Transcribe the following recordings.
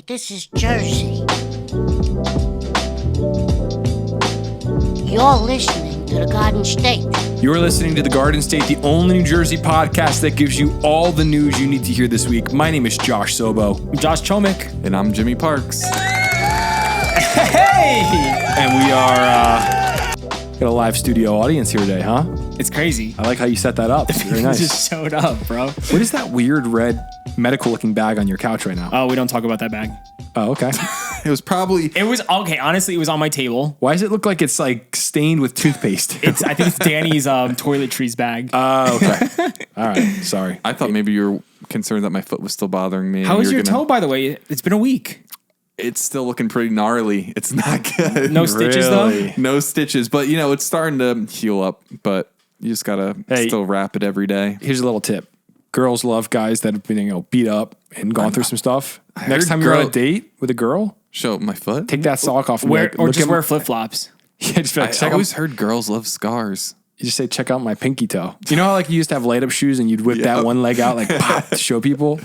Hey, this is Jersey. You're listening to the Garden State. You're listening to The Garden State, the only New Jersey podcast that gives you all the news you need to hear this week. My name is Josh Sobo. I'm Josh Chomik. And I'm Jimmy Parks. Hey! And we are got a live studio audience here today, huh? It's crazy. I like how you set that up. It's very nice. Just showed up, bro. What is that weird red medical-looking bag on your couch right now? Oh, we don't talk about that bag. Oh, okay. It was Okay, honestly, it was on my table. Why does it look like it's like stained with toothpaste? I think it's Danny's toiletries bag. Oh, okay. All right. Sorry. I thought maybe you were concerned that my foot was still bothering me. How is your toe, by the way? It's been a week. It's still looking pretty gnarly. It's not good. No stitches, Really? though? No stitches. But, you know, it's starting to heal up. But you just got to still wrap it every day. Here's a little tip. Girls love guys that have been, beat up and gone through some stuff. Next time you're on a date with a girl, show my foot. take that sock off and Wear wear flip-flops. Yeah, just be like, I check always out, heard girls love scars. you just say, check out my pinky toe. You know how like you used to have light up shoes and you'd whip that one leg out like pop to show people?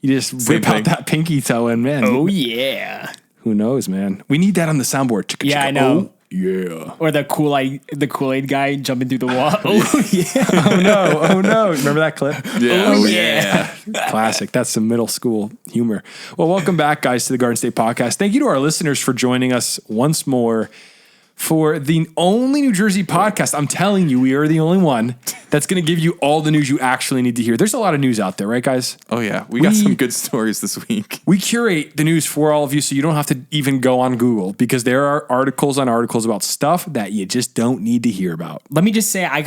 You just whip out that pinky toe and man. Oh, yeah. Who knows, man? We need that on the soundboard. Chicka, Yeah, chicka. I know. Oh, yeah. Or the Kool-Aid guy jumping through the wall. Oh, yeah. Oh no. Remember that clip? Yeah. Oh, yeah. Classic. That's some middle school humor. Well, welcome back, guys, to the Garden State Podcast. Thank you to our listeners for joining us once more for the only New Jersey podcast. I'm telling you, we are the only one that's going to give you all the news you actually need to hear. There's a lot of news out there, right, guys? Oh, yeah. We got some good stories this week. We curate the news for all of you so you don't have to even go on Google because there are articles on articles about stuff that you just don't need to hear about. Let me just say, I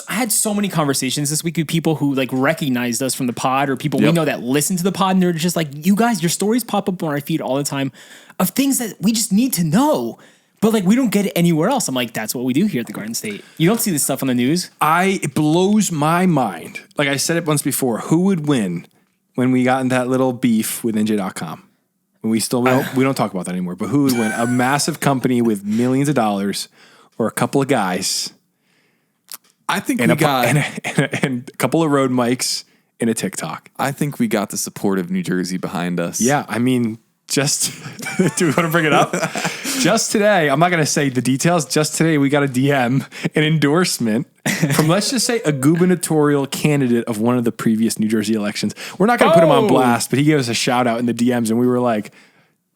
had so many conversations this week with people who like recognized us from the pod or people we know that listen to the pod and they're just like, you guys, your stories pop up on our feed all the time of things that we just need to know. But like we don't get it anywhere else. I'm like, that's what we do here at the Garden State. You don't see this stuff on the news. It blows my mind. Like I said it once before, who would win when we got in that little beef with NJ.com? When we don't talk about that anymore, but who would win? A massive company with millions of dollars or a couple of guys? I think and a couple of road mics and a TikTok. I think we got the support of New Jersey behind us. Yeah, I mean, do we want to bring it up? Just today, I'm not going to say the details. Just today, we got a DM, an endorsement from, let's just say, a gubernatorial candidate of one of the previous New Jersey elections. We're not going to put him on blast, but he gave us a shout out in the DMs, and we were like,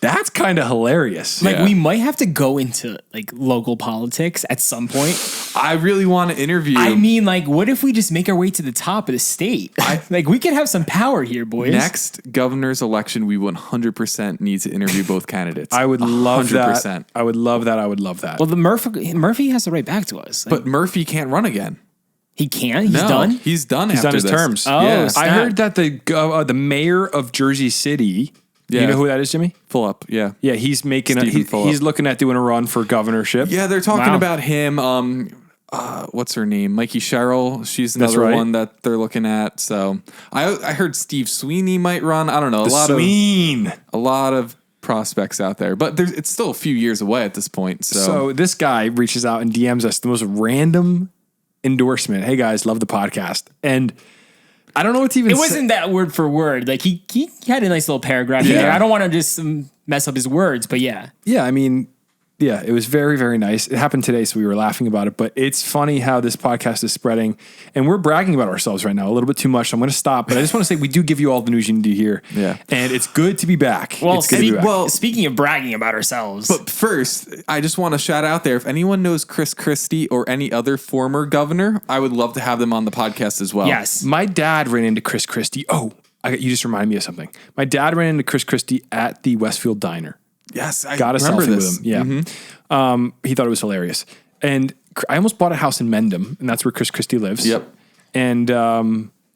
that's kind of hilarious. Like we might have to go into like local politics at some point. I really want to interview. I mean, like, what if we just make our way to the top of the state? Like, we could have some power here, boys. Next governor's election, we 100% need to interview both candidates. I would love 100%. that. I would love that. Well, the Murphy has to write back to us. Like, But Murphy can't run again. he can't. He's done. He's done. He's after done his this. terms. Oh, yeah. snap. I heard that the mayor of Jersey City. Yeah. You know who that is, Jimmy? Full up. Yeah. Yeah, he's making Stephen Fulop. he's looking at doing a run for governorship. Yeah, they're talking Wow. about him. What's her name? Mikey Sherrill. She's another right. one that they're looking at. So I heard Steve Sweeney might run. I don't know. A lot of prospects out there, but it's still a few years away at this point. So this guy reaches out and DMs us the most random endorsement. Hey guys, love the podcast. And I don't know what to even say. It wasn't that word for word. Like, he had a nice little paragraph in there. I don't want to just mess up his words, but yeah. Yeah, I mean, yeah, it was very, very nice. It happened today, so we were laughing about it. But it's funny how this podcast is spreading. And we're bragging about ourselves right now a little bit too much. So I'm going to stop. But I just want to say we do give you all the news you need to hear. Yeah. And it's good to be back. Well, it's good to be back. speaking of bragging about ourselves. But first, I just want to shout out there. If anyone knows Chris Christie or any other former governor, I would love to have them on the podcast as well. yes. My dad ran into Chris Christie. Oh, you just reminded me of something. My dad ran into Chris Christie at the Westfield Diner. Yes, I Got a remember selfie this. with him. Yeah. He thought it was hilarious. And I almost bought a house in Mendham, and that's where Chris Christie lives. Yep. And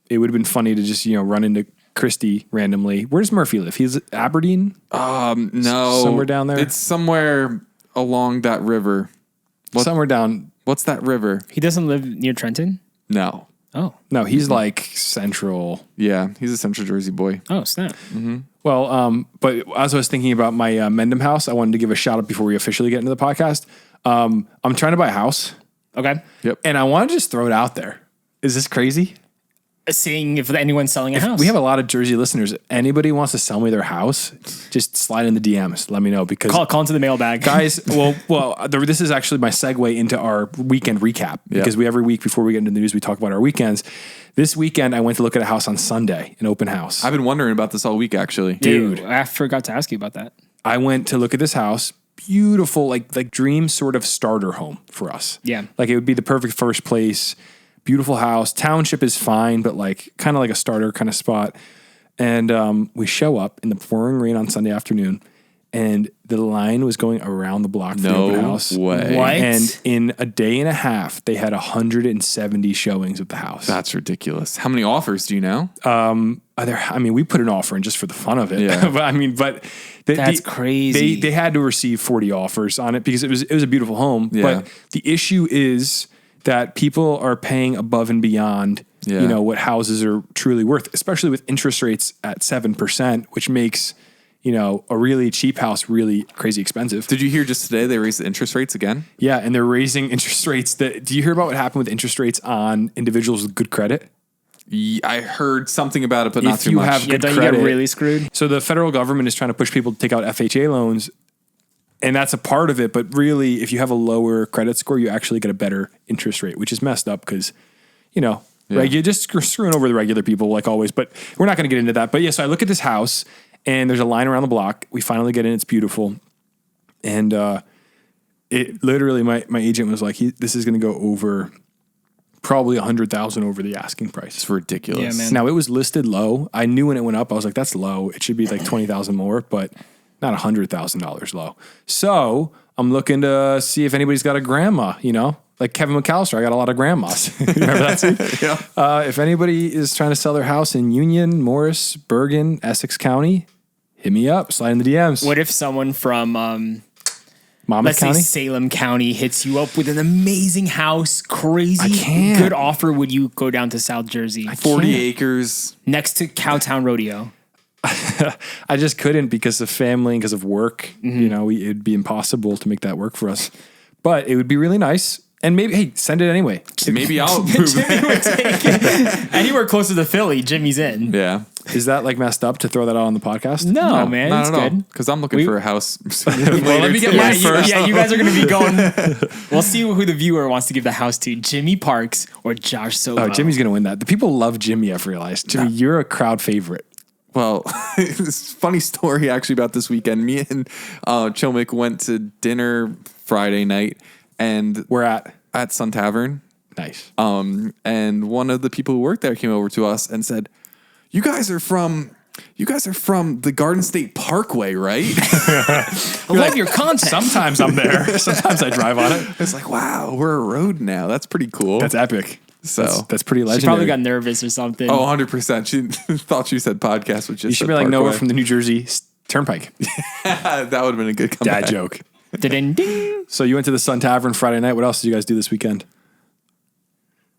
it would have been funny to just, run into Christie randomly. Where does Murphy live? He's Aberdeen? No. Somewhere down there? It's somewhere along that river. Somewhere down. What's that river? He doesn't live near Trenton? No. Oh. No, he's like central. Yeah, he's a Central Jersey boy. Oh, snap. Well, but as I was thinking about my Mendham house, I wanted to give a shout out before we officially get into the podcast. I'm trying to buy a house. Okay. Yep. And I want to just throw it out there. Is this crazy? seeing if anyone's selling a house. We have a lot of Jersey listeners. If anybody wants to sell me their house, just slide in the DMs. Let me know because call into the mailbag, guys. This is actually my segue into our weekend recap because we every week before we get into the news, we talk about our weekends. This weekend, I went to look at a house on Sunday, an open house. I've been wondering about this all week, actually. Dude, I forgot to ask you about that. I went to look at this house. Beautiful, like dream sort of starter home for us. Yeah, like it would be the perfect first place. Beautiful house. Township is fine, but like kind of like a starter kind of spot. And we show up in the pouring rain on Sunday afternoon, and the line was going around the block for the open house. Way. What? And in a day and a half, they had 170 showings of the house. That's ridiculous. How many offers do you know? We put an offer in just for the fun of it. Yeah. That's crazy. They had to receive 40 offers on it because it was a beautiful home. Yeah. But the issue is that people are paying above and beyond, what houses are truly worth, especially with interest rates at 7%, which makes, a really cheap house really crazy expensive. Did you hear just today they raised the interest rates again? Yeah, and they're raising interest rates. Do you hear about what happened with interest rates on individuals with good credit? I heard something about it, but not If too you much. have good don't you credit, get really screwed? So the federal government is trying to push people to take out FHA loans, and that's a part of it. But really, if you have a lower credit score, you actually get a better interest rate, which is messed up because, you're just screwing over the regular people like always. But we're not going to get into that. But so I look at this house, and there's a line around the block. We finally get in. It's beautiful. And it literally, my agent was like, this is going to go over probably $100,000 over the asking price. It's ridiculous. Yeah, man. Now it was listed low. I knew when it went up, I was like, that's low. It should be like 20,000 more, but not $100,000 low. So I'm looking to see if anybody's got a grandma, like Kevin McAllister. I got a lot of grandmas. Remember that scene? Yeah. If anybody is trying to sell their house in Union, Morris, Bergen, Essex County, hit me up. Slide in the DMs. What if someone from Monmouth let's County? say Salem County hits you up with an amazing house, crazy good offer? Would you go down to South Jersey? 40 acres. Next to Cowtown Rodeo. I just couldn't because of family and because of work. It'd be impossible to make that work for us. But it would be really nice. And maybe, hey, send it anyway. Maybe I'll approve Jimmy would take it. Anywhere closer to Philly, Jimmy's in. Yeah. Is that like messed up to throw that out on the podcast? No, man, not it's at all. good. Because I'm looking for a house. Well, let me get mine first. You guys are going to be going. We'll see who the viewer wants to give the house to: Jimmy Parks or Josh Sobo. Oh, Jimmy's going to win that. The people love Jimmy, I've realized. Jimmy, you're a crowd favorite. Well, it's a funny story actually about this weekend. Me and Chomik went to dinner Friday night, and We're at Sun Tavern. nice. And one of the people who worked there came over to us and said, You guys are from the Garden State Parkway, right?" I love your content. Sometimes I'm there. Sometimes I drive on it. It's like, wow, we're a road now. That's pretty cool. That's epic. So that's pretty legendary. She probably got nervous or something. Oh, 100%. She thought she said podcast, which You should be like, no, we're from the New Jersey Turnpike. That would have been a good comeback. Dad joke. Ding. So you went to the Sun Tavern Friday night. What else did you guys do this weekend?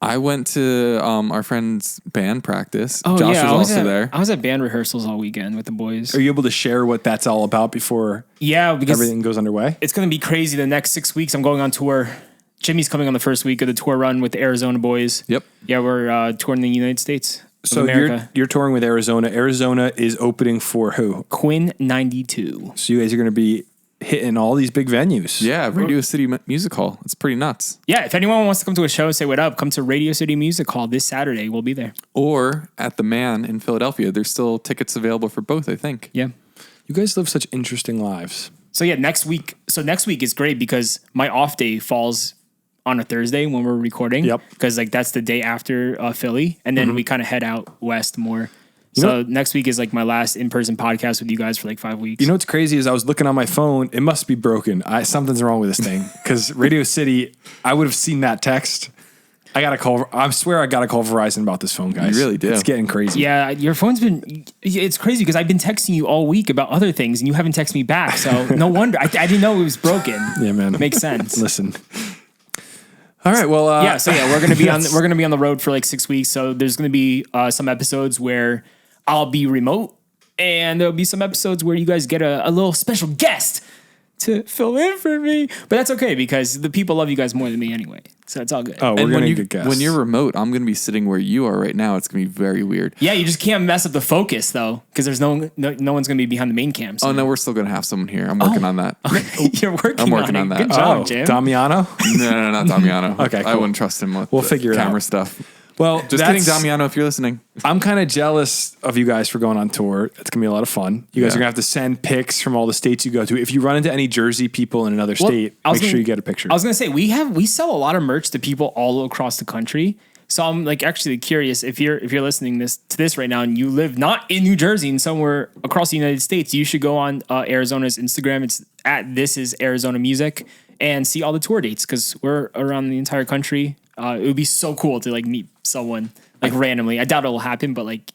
I went to our friend's band practice. Oh, Josh yeah, was also there. I was at band rehearsals all weekend with the boys. Are you able to share what that's all about before Because everything goes underway? it's going to be crazy the next 6 weeks. I'm going on tour. Jimmy's coming on the first week of the tour run with the Arizona boys. Yep. Yeah, we're touring the United States. So America. you're touring with Arizona. Arizona is opening for who? Quinn 92. So you guys are going to be hitting all these big venues. Yeah, Radio City Music Hall. It's pretty nuts. Yeah, if anyone wants to come to a show, say what up. Come to Radio City Music Hall this Saturday. We'll be there. Or at the Man in Philadelphia. There's still tickets available for both, I think. Yeah. You guys live such interesting lives. So yeah, next week is great because my off day falls on a Thursday when we're recording. Yep. Because that's the day after Philly, and then we kind of head out west more. So next week is like my last in-person podcast with you guys for like 5 weeks. You know what's crazy is I was looking on my phone. It must be broken. Something's wrong with this thing because Radio City. I would have seen that text. I got to call. I swear I got to call Verizon about this phone, guys. You really do. It's getting crazy. Yeah, your phone's been. It's crazy because I've been texting you all week about other things, and you haven't texted me back. So no wonder I didn't know it was broken. Yeah, man. Makes sense. Listen. All right. Well. We're gonna be on the road for like 6 weeks. So there's gonna be some episodes where I'll be remote, and there'll be some episodes where you guys get a little special guest to fill in for me. But that's okay because the people love you guys more than me anyway. So it's all good. Oh, we're going to get guests. When you're remote, I'm going to be sitting where you are right now. It's going to be very weird. Yeah, you just can't mess up the focus though, because there's no one's going to be behind the main cam. So. Oh no, we're still going to have someone here. I'm working on that. You're working. I'm working on that. Good job, Jim. Damiano? No, not Damiano. Okay, cool. I wouldn't trust him with We'll figure it camera out. stuff. Well, Just kidding, Damiano, if you're listening. I'm kind of jealous of you guys for going on tour. It's going to be a lot of fun. You guys Yeah. are going to have to send pics from all the states you go to. If you run into any Jersey people in another state, make sure you get a picture. I was gonna say we sell a lot of merch to people all across the country. So I'm like actually curious if you're listening to this right now and you live not in New Jersey and somewhere across the United States, you should go on Arizona's Instagram. It's at This Is Arizona Music and see all the tour dates because we're around the entire country. It would be so cool to like meet someone like randomly. I doubt it will happen, but like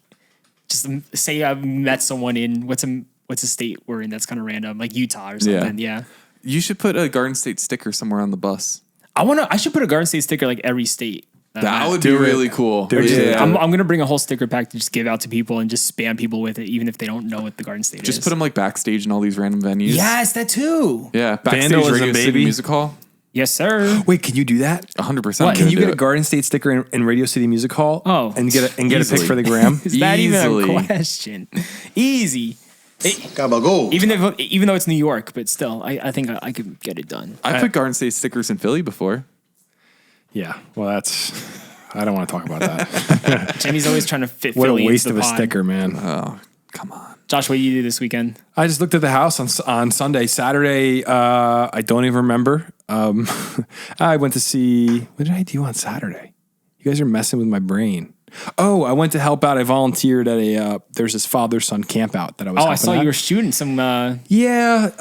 just say I've met someone in what's a state we're in that's kind of random, like Utah or something. Yeah. You should put a Garden State sticker somewhere on the bus. I should put a Garden State sticker like every state. That would be really cool. Yeah. I'm going to bring a whole sticker pack to just give out to people and just spam people with it, even if they don't know what the Garden State is. Just put them like backstage in all these random venues. Yes, that too. Yeah, backstage Vandalism, Radio City baby. Music Hall. Yes, sir. Wait, can you do that? 100%. Can you get a Garden State sticker in Radio City Music Hall? Oh. and get a pic Easily. for the gram? Is that even Easily. a question? Easy. Gabagool. Even though it's New York, but still, I think I could get it done. I put Garden State stickers in Philly before. Yeah. Well, I don't want to talk about that. Jimmy's always trying to fit What a Philly waste into of the a pod. sticker, man. Oh, come on. Josh, what did you do this weekend? I just looked at the house on Sunday. Saturday, I don't even remember. I went to see, what did I do on Saturday? You guys are messing with my brain. Oh, I went to help out. I volunteered at there's this father-son camp out that I was Oh, I helping saw at. you were shooting some. Yeah,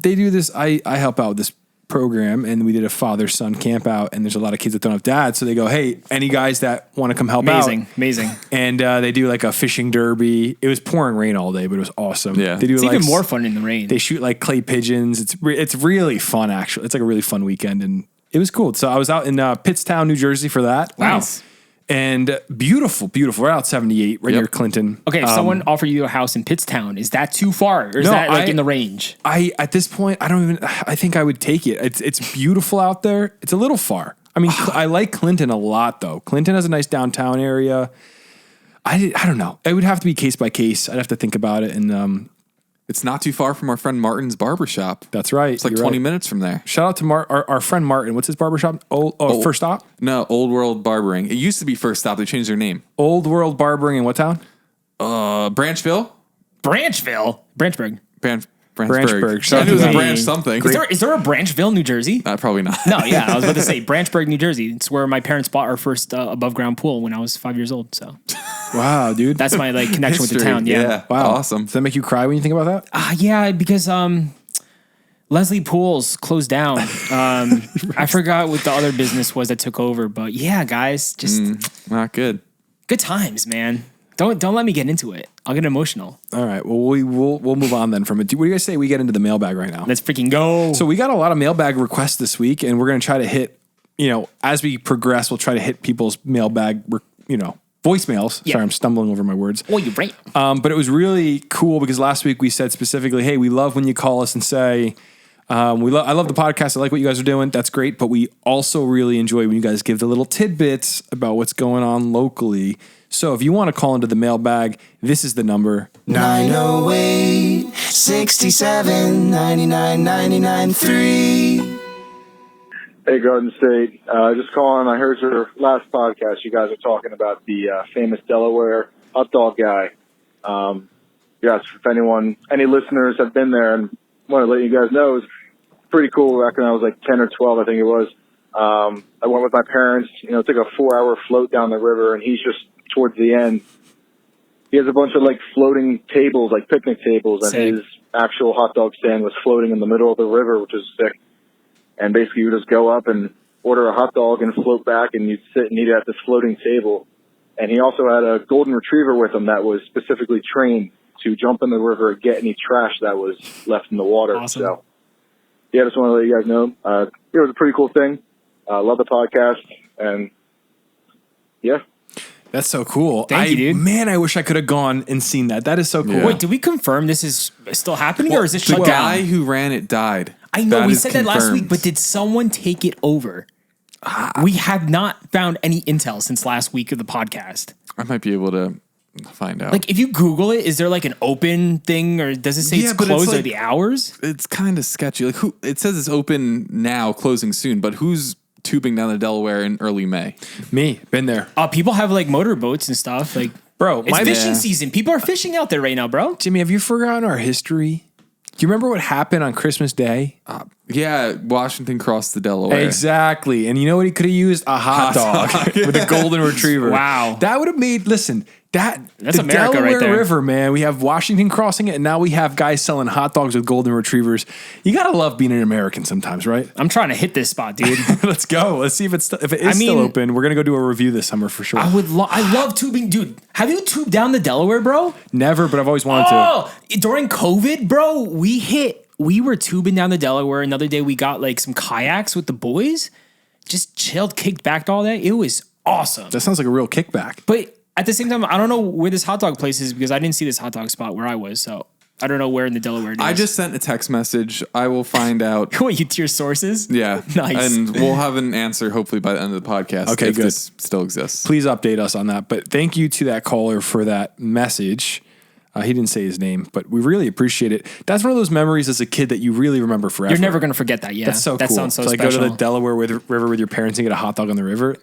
they do this. I help out with this program, and we did a father-son camp out, and there's a lot of kids that don't have dads, so they go, hey, any guys that want to come help out? Amazing. And they do like a fishing derby. It was pouring rain all day, but it was awesome. Yeah. They do It's like even more fun in the rain. They shoot like clay pigeons. It's really fun, actually. It's like a really fun weekend, and it was cool. So I was out in Pittstown, New Jersey for that. Wow. Nice. And beautiful. We're out 78, right near Clinton. Okay, if someone offered you a house in Pittstown, is that too far? Or is that like in the range? At this point, I think I would take it. It's beautiful out there. It's a little far. I mean, I like Clinton a lot, though. Clinton has a nice downtown area. I don't know. It would have to be case by case. I'd have to think about it. And It's not too far from our friend Martin's barbershop. that's right. It's like You're 20 right. minutes from there. Shout out to our friend Martin. What's his barbershop? First Stop? No, Old World Barbering. It used to be First Stop. They changed their name. Old World Barbering in what town? Branchville? Branchburg. Branchburg. I knew it was a Hey. branch something. Is there a Branchville, New Jersey? Probably not. No, yeah, I was about to say Branchburg, New Jersey. It's where my parents bought our first above ground pool when I was 5 years old. So Wow, dude. that's my like connection with the History. town. Yeah. wow. Awesome. Does that make you cry when you think about that? Yeah, because Leslie Pools closed down. I forgot what the other business was that took over, but yeah, guys, just Not good. good times, man. Don't let me get into it. I'll get emotional. All right. Well, we'll move on then from it. What do you guys say we get into the mailbag right now? Let's freaking go. So we got a lot of mailbag requests this week, and we're going to try to hit, as we progress, we'll try to hit people's mailbag, voicemails. Yeah. Sorry, I'm stumbling over my words. Oh, you're right. But it was really cool because last week we said specifically, hey, we love when you call us and say, I love the podcast. I like what you guys are doing. That's great. But we also really enjoy when you guys give the little tidbits about what's going on locally. So if you want to call into the mailbag, this is the number. 908 67 99 99 3. Hey, Garden State. Just calling. I heard your last podcast. You guys are talking about the famous Delaware hot dog guy. Yes, if any listeners have been there and want to let you guys know, it was pretty cool. Back when I was like 10 or 12, I think it was. I went with my parents. Took a 4-hour float down the river, and he's just towards the end. He has a bunch of like floating tables, like picnic tables, and Sick. his actual hot dog stand was floating in the middle of the river, which is sick. And basically, you would just go up and order a hot dog and float back, and you'd sit and eat it at this floating table. And he also had a golden retriever with him that was specifically trained to jump in the river and get any trash that was left in the water. Awesome. So, yeah, just want to let you guys know. It was a pretty cool thing. Love the podcast, and yeah. That's so cool. Thank you, dude. Man, I wish I could have gone and seen that. That is so cool. Yeah. Wait, did we confirm this is still happening, or is this The shut guy down? who ran it died. I know That we is said that last week, confirmed. but did someone take it over? We have not found any intel since last week of the podcast. I might be able to find out. Like, if you Google it, is there like an open thing, or does it say Yeah, it's but it's closed or like- the hours? It's kind of sketchy. Like who? It says it's open now, closing soon. But who's tubing down the Delaware in early May? Me, been there. People have like motorboats and stuff. Like, Bro, it's my fishing Yeah. season. People are fishing out there right now, bro. Jimmy, have you forgotten our history? Do you remember what happened on Christmas Day? Yeah, Washington crossed the Delaware. Exactly. And you know what he could have used? A hot dog with a golden retriever. Wow. That would have made, listen, that's the America right Delaware there. River, man. We have Washington crossing it, and now we have guys selling hot dogs with golden retrievers. You got to love being an American sometimes, right? I'm trying to hit this spot, dude. Let's go. Let's see if it is still open. We're going to go do a review this summer for sure. I love tubing, dude. Have you tubed down the Delaware, bro? Never, but I've always wanted to. Oh, during COVID, bro, we were tubing down the Delaware. Another day we got like some kayaks with the boys. Just chilled, kicked back all day. It was awesome. That sounds like a real kickback. But at the same time, I don't know where this hot dog place is because I didn't see this hot dog spot where I was. So I don't know where in the Delaware it is. I just sent a text message. I will find out. What, you to your sources? Yeah. Nice. And we'll have an answer hopefully by the end of the podcast. Okay, if good. this still exists. Please update us on that. But thank you to that caller for that message. He didn't say his name, but we really appreciate it. That's one of those memories as a kid that you really remember forever. You're never going to forget that. Yeah. That's so that cool. sounds so to like special. go to the Delaware River with your parents and get a hot dog on the river.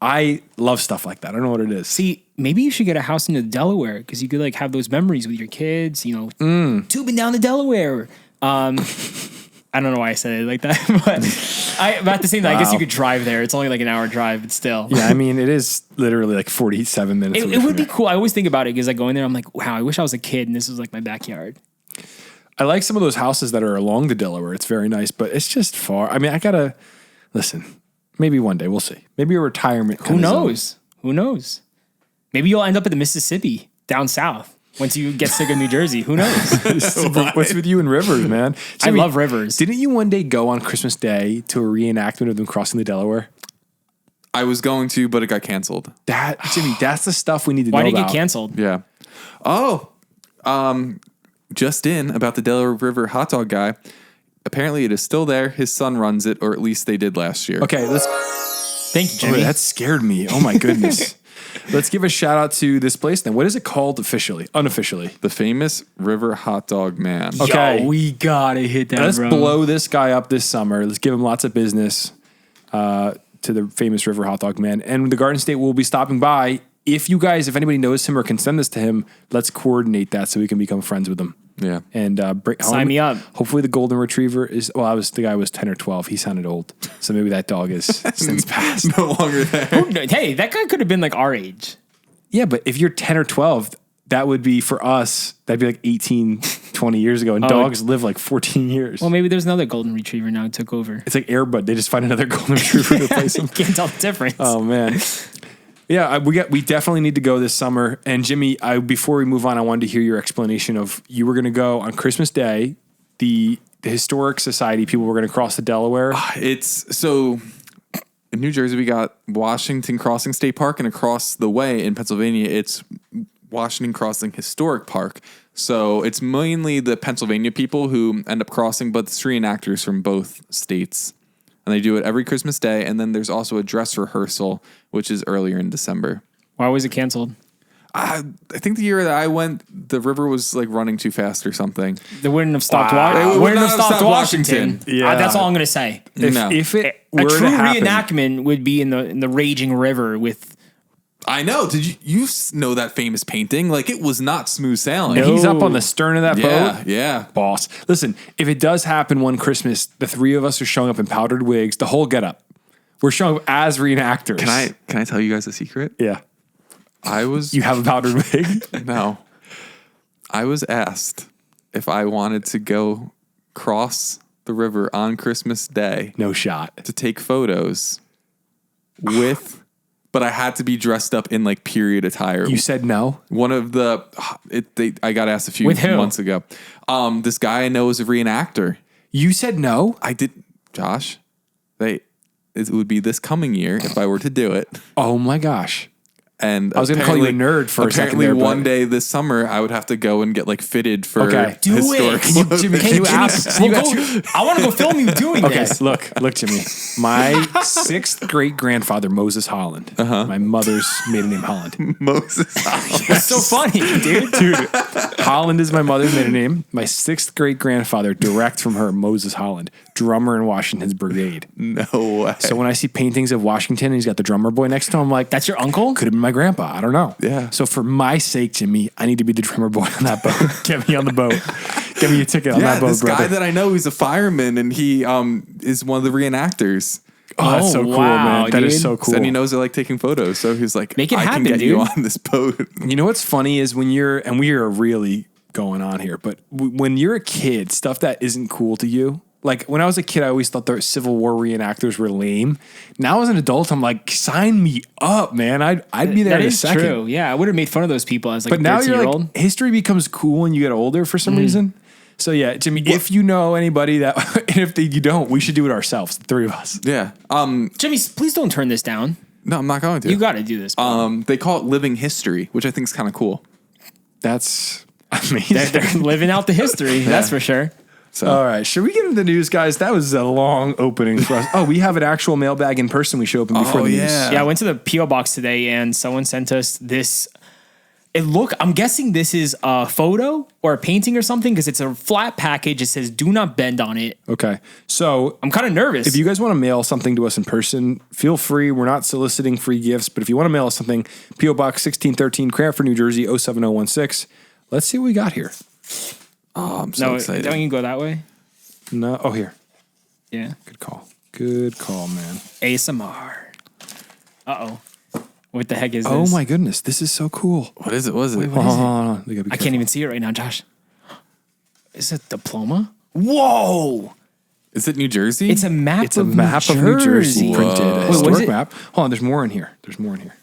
I love stuff like that. I don't know what it is. See, maybe you should get a house in the Delaware because you could like have those memories with your kids, you know, tubing down the Delaware. I don't know why I said it like that, but at the same time, I guess you could drive there. It's only like an hour drive, but still. Yeah, I mean, it is literally like 47 minutes. It would be cool. I always think about it because I go in there, I'm like, wow, I wish I was a kid and this was like my backyard. I like some of those houses that are along the Delaware. It's very nice, but it's just far. I mean, I gotta listen. Maybe one day we'll see. Maybe a retirement. Who knows? Who knows? Maybe you'll end up in the Mississippi down south once you get sick of New Jersey. Who knows? What's with you and rivers, man? I love rivers. Didn't you one day go on Christmas Day to a reenactment of them crossing the Delaware? I was going to, but it got canceled. Jimmy, that's the stuff we need to Why know did it about. get canceled? Yeah. Oh, just in about the Delaware River hot dog guy. Apparently it is still there. His son runs it, or at least they did last year. Okay, let's. Thank you, Jimmy. That scared me. Oh my goodness. Let's give a shout out to this place then. What is it called officially? Unofficially. The famous River Hot Dog Man. Okay. Yo, we gotta hit that, Let's bro. blow this guy up this summer. Let's give him lots of business to the famous River Hot Dog Man. And the Garden State will be stopping by. If anybody knows him or can send this to him, let's coordinate that so we can become friends with him. Yeah. And Sign me up. Hopefully the golden retriever is. Well, the guy was 10 or 12. He sounded old, so maybe that dog is since passed. No longer there. Hey, that guy could have been like our age. Yeah, but if you're 10 or 12, that would be for us. That'd be like 18, 20 years ago, and dogs live like 14 years. Well, maybe there's another golden retriever now who took over. It's like Air Bud. They just find another golden retriever to replace him. Can't tell the difference. Oh man. Yeah, we definitely need to go this summer. And Jimmy, before we move on, I wanted to hear your explanation of you were going to go on Christmas Day. The Historic Society people were going to cross the Delaware. It's so in New Jersey, we got Washington Crossing State Park, and across the way in Pennsylvania, it's Washington Crossing Historic Park. So it's mainly the Pennsylvania people who end up crossing, but it's reenactors from both states. And they do it every Christmas Day. And then there's also a dress rehearsal, which is earlier in December. Why was it canceled? I think the year that I went, the river was like running too fast or something. They wouldn't have stopped. Wow. They wouldn't have stopped Washington. Washington. Yeah. That's all I'm gonna say. If it A were true to happen, reenactment would be in the raging river with. I know. Did you know that famous painting? Like, it was not smooth sailing. he's up on the stern of that Yeah, boat. yeah. Boss. Listen, if it does happen one Christmas, the three of us are showing up in powdered wigs, the whole getup. We're showing up as reenactors. Can I tell you guys a secret? Yeah. You have a powdered wig? No. I was asked if I wanted to go cross the river on Christmas Day No shot. to take photos with, but I had to be dressed up in like period attire. You said no? One of I got asked a few With who? months ago. This guy I know is a reenactor. You said no? I did, Josh. It would be this coming year if I were to do it. Oh my gosh. And I was going to call you a nerd for a second apparently there, one but- day this summer I would have to go and get like fitted for Do historic Can you, clothing. Jimmy, Can you ask- We'll go, I want to go film you doing Okay, this. look, Jimmy. My 6th great grandfather, Moses Holland. My mother's maiden name Holland. Moses. It's so funny, dude. Holland is my mother's maiden name. My 6th great grandfather, direct from her, Moses Holland, drummer in Washington's Brigade. No way. So when I see paintings of Washington and he's got the drummer boy next to him, I'm like, That's your uncle? could have been my grandpa. I don't know. Yeah. So for my sake, Jimmy, I need to be the drummer boy on that boat. Get me on the boat. Get me a ticket on yeah, that boat, this brother. guy that I know, he's a fireman, and he is one of the reenactors. Oh, that's so cool, wow, man. That is dude. so cool. And he knows I like taking photos, so he's like, Make it I happen, can get you dude. on this boat. You know what's funny is when you're, and we are really going on here, but when you're a kid, stuff that isn't cool to you. Like when I was a kid, I always thought the Civil War reenactors were lame. Now as an adult, I'm like, sign me up, man. I'd be there That in a is second. true. Yeah, I would have made fun of those people as like But a now you're 13-year-old. like, history becomes cool when you get older for some reason. So yeah, Jimmy, if you know anybody that, and if you don't, we should do it ourselves, the 3 of us. Yeah. Jimmy, please don't turn this down. No, I'm not going to. You got to do this. bro. They call it living history, which I think is kind of cool. That's amazing. They're living out the history. That's for sure. So All right, should we get into the news, guys? That was a long opening for us. Oh, we have an actual mailbag in person we should open before Oh, the news. yeah. Yeah, I went to the P.O. box today and someone sent us this. I'm guessing this is a photo or a painting or something because it's a flat package. It says do not bend on it. Okay, so I'm kind of nervous. if you guys want to mail something to us in person, feel free. We're not soliciting free gifts, but if you want to mail us something, P.O. Box 1613, Cranford, New Jersey, 07016. Let's see what we got here. oh, I'm so no, excited. don't you go that way? No, oh, here. Yeah. Good call. Good call, man. ASMR. Uh-oh. What the heck is this? Oh my goodness, this is so cool. What is it? Was it? Hold on. We gotta be I can't careful. even see it right now, Josh. Is it a diploma? Whoa! Is it New Jersey? It's a map It's a of map of New Jersey printed. A Wait, what is historic it? map. Hold on, there's more in here.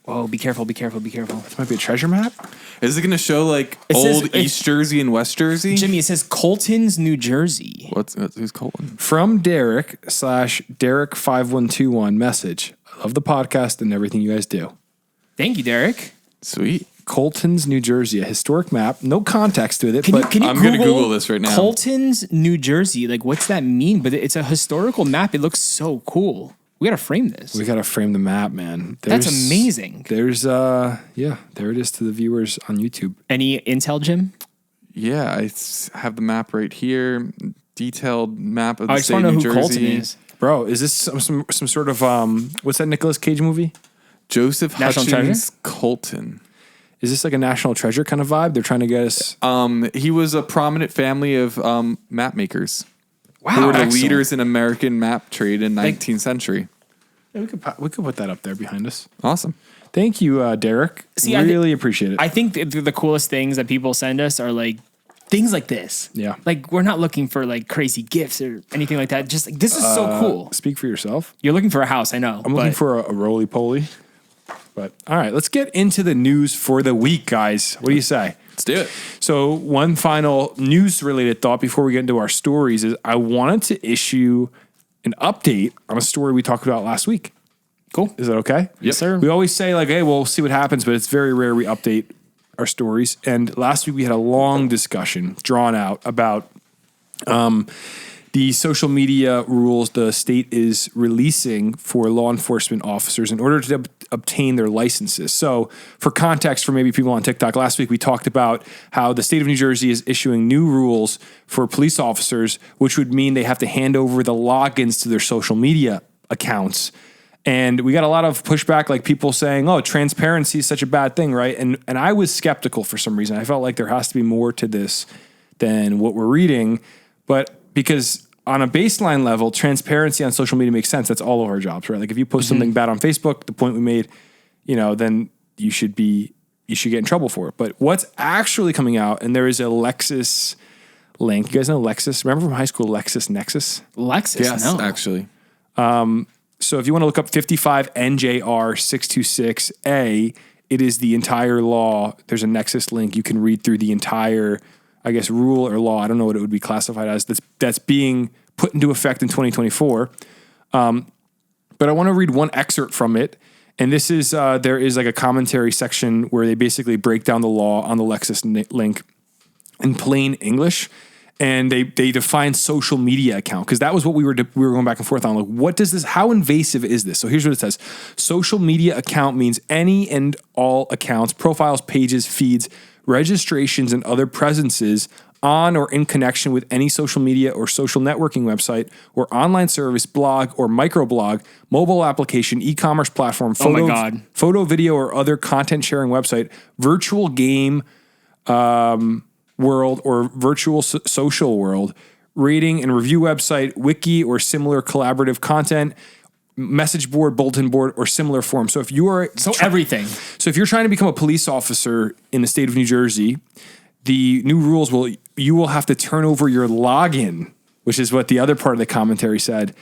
Whoa, be careful, be careful, be careful. This might be a treasure map. Is it going to show like It says old it's- East Jersey and West Jersey? Jimmy, it says Colton's, New Jersey. Who's Colton? From Derek /Derek5121 message. I love the podcast and everything you guys do. Thank you, Derek. Sweet. Colton's, New Jersey, a historic map. No context with it, Can but you I'm gonna Google this right now. Colton's, New Jersey. Like, what's that mean? But it's a historical map. It looks so cool. We gotta frame this. we gotta frame the map, man. That's amazing. There's yeah, there it is to the viewers on YouTube. Any intel, Jim? Yeah, have the map right here. Detailed map of the I just state want of to know New who Jersey. Colton is. Bro, is this some sort of what's that Nicolas Cage movie? Joseph National Hutchins Colton. Is this like a national treasure kind of vibe? They're trying to get us. He was a prominent family of map makers. Wow, Who were the excellent. leaders in American map trade in 19th century. Yeah, we could put that up there behind us. Awesome. Thank you, Derek. See, I really appreciate it. I think the coolest things that people send us are like things like this. Yeah. Like we're not looking for like crazy gifts or anything like that. Just like this is so cool. Speak for yourself. You're looking for a house, I know. I'm looking for a roly poly. But all right, let's get into the news for the week, guys. What do you say? Let's do it. So, one final news related thought before we get into our stories is I wanted to issue an update on a story we talked about last week. Cool. Is that okay? Yes, sir. We always say, like, hey, we'll see what happens, but it's very rare we update our stories. And last week we had a long discussion drawn out about the social media rules the state is releasing for law enforcement officers in order to obtain their licenses. So for context for maybe people on TikTok, last week we talked about how the state of New Jersey is issuing new rules for police officers, which would mean they have to hand over the logins to their social media accounts. And we got a lot of pushback, like people saying, oh, transparency is such a bad thing, right? And I was skeptical for some reason. I felt like there has to be more to this than what we're reading. But because on a baseline level, transparency on social media makes sense. That's all of our jobs, right? Like if you post something bad on Facebook, the point we made, then you should get in trouble for it. But what's actually coming out, and there is a Lexis link. You guys know Lexis? Remember from high school, LexisNexis? Lexus. Yes, No. actually. So if you want to look up 55 NJR 626A, it is the entire law. There's a Nexus link. You can read through the entire, I guess, rule or law. I don't know what it would be classified as. That's being put into effect in 2024. But I want to read one excerpt from it. And this is, there is like a commentary section where they basically break down the law on the Lexis link in plain English. And they define social media account, because that was what we were going back and forth on. Like, what does this, how invasive is this? So here's what it says. Social media account means any and all accounts, profiles, pages, feeds, registrations, and other presences on or in connection with any social media or social networking website or online service, blog or microblog, mobile application, e-commerce platform, photo, video, or other content sharing website, virtual game, world or virtual social world, rating and review website, wiki or similar collaborative content, message board, bulletin board, or similar form. So if you are everything. So if you're trying to become a police officer in the state of New Jersey, the new rules you will have to turn over your login, which is what the other part of the commentary said,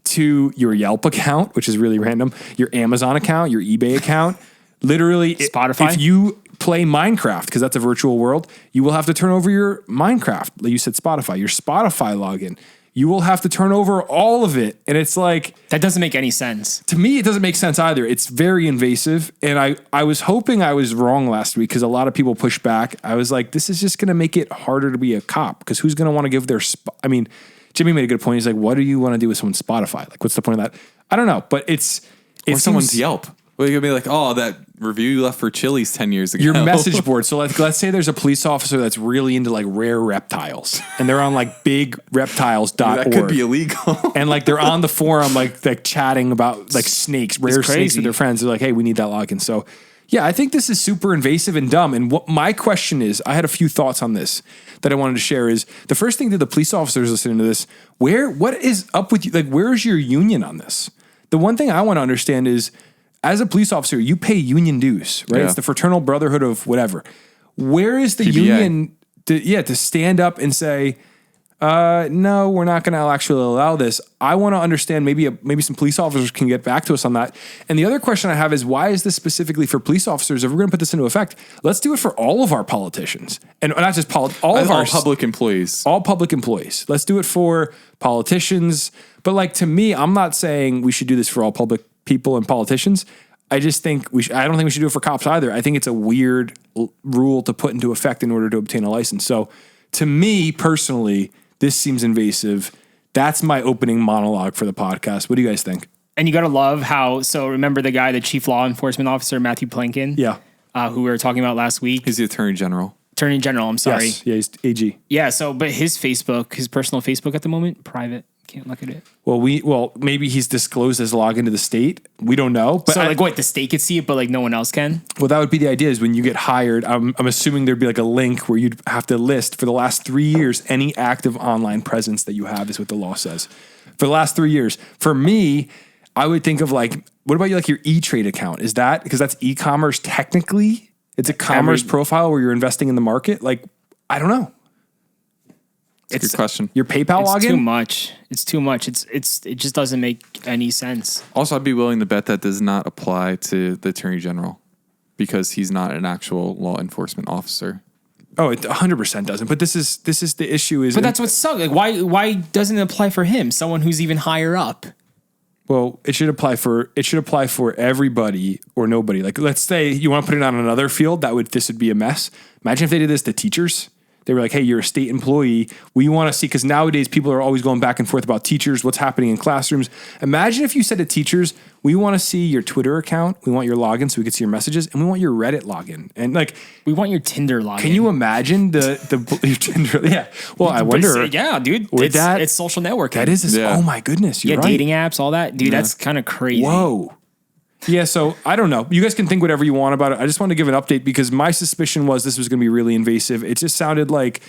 to your Yelp account, which is really random, your Amazon account, your eBay account. Literally, Spotify. If you play Minecraft, because that's a virtual world, you will have to turn over your Minecraft, like you said, Spotify, your Spotify login. You will have to turn over all of it. And it's like... That doesn't make any sense. To me, it doesn't make sense either. It's very invasive. And I was hoping I was wrong last week, because a lot of people pushed back. I was like, this is just going to make it harder to be a cop, because who's going to want to give their... I mean, Jimmy made a good point. He's like, what do you want to do with someone's Spotify? Like, what's the point of that? I don't know, but it's... Or someone's Yelp. Well, you're going to be like, oh, that review you left for Chili's 10 years ago. Your message board. So let's say there's a police officer that's really into like rare reptiles, and they're on like bigreptiles.org. That could be illegal. And like they're on the forum, like chatting about like snakes, rare snakes with their friends. They're like, hey, we need that login. So yeah, I think this is super invasive and dumb. And what my question is, I had a few thoughts on this that I wanted to share. Is the first thing to the police officers listening to this, what is up with you? Like, where's your union on this? The one thing I want to understand is, as a police officer, you pay union dues, right? Yeah. It's the fraternal brotherhood of whatever. Where is the PBA. union to stand up and say, no, we're not going to actually allow this? I want to understand, maybe some police officers can get back to us on that. And the other question I have is, why is this specifically for police officers? If we're going to put this into effect, let's do it for all of our politicians. And not just all of our public employees. All public employees. Let's do it for politicians. But like, to me, I'm not saying we should do this for all public people and politicians. I just think I don't think we should do it for cops either. I think it's a weird rule to put into effect in order to obtain a license. So to me personally, this seems invasive. That's my opening monologue for the podcast. What do you guys think? And you got to love how, so remember the guy, the chief law enforcement officer, Matthew Plankin? Yeah. Who we were talking about last week. He's the attorney general. Attorney general, I'm sorry. Yes. Yeah, he's AG. Yeah, so, but his personal Facebook at the moment, private. Can't look at it. Well, maybe he's disclosed his login to the state. We don't know. But so the state could see it, but like no one else can? Well, that would be the idea, is when you get hired, I'm assuming there'd be like a link where you'd have to list for the last 3 years, any active online presence that you have is what the law says. For the last 3 years. For me, I would think of like, what about like your E-Trade account? Is that, because that's e-commerce technically? It's a commerce profile where you're investing in the market? Like, I don't know. It's a good question. Your PayPal login? It's too much. It's too much. It just doesn't make any sense. Also, I'd be willing to bet that does not apply to the attorney general, because he's not an actual law enforcement officer. Oh, it 100% doesn't. But this is the issue. But that's what sucks. Like, why doesn't it apply for him? Someone who's even higher up. Well, it should apply for everybody or nobody. Like, let's say you want to put it on another field, this would be a mess. Imagine if they did this to teachers. They were like, hey, you're a state employee. We want to see, because nowadays people are always going back and forth about teachers, what's happening in classrooms. Imagine if you said to teachers, we want to see your Twitter account. We want your login so we can see your messages. And we want your Reddit login. And like, we want your Tinder login. Can you imagine your Tinder? Yeah. Well, I wonder. Yeah, dude. It's social networking. That is. Oh my goodness. You're right. Dating apps, all that. Dude, that's kind of crazy. Whoa. Yeah, so I don't know. You guys can think whatever you want about it. I just wanted to give an update, because my suspicion was this was going to be really invasive. It just sounded like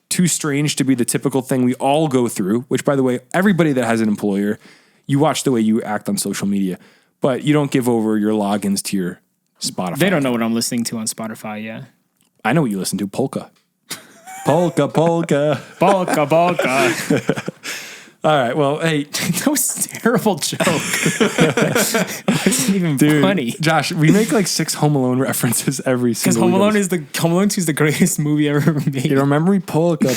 too strange to be the typical thing we all go through, which, by the way, everybody that has an employer, you watch the way you act on social media, but you don't give over your logins to your Spotify. They don't know what I'm listening to on Spotify, yeah. I know what you listen to, polka. Polka. Polka. All right, well, hey. That was a terrible joke. It wasn't even funny. Josh, we make like 6 Home Alone references every single Because Home Alone 2 is the greatest movie ever made. You don't remember me? Polka.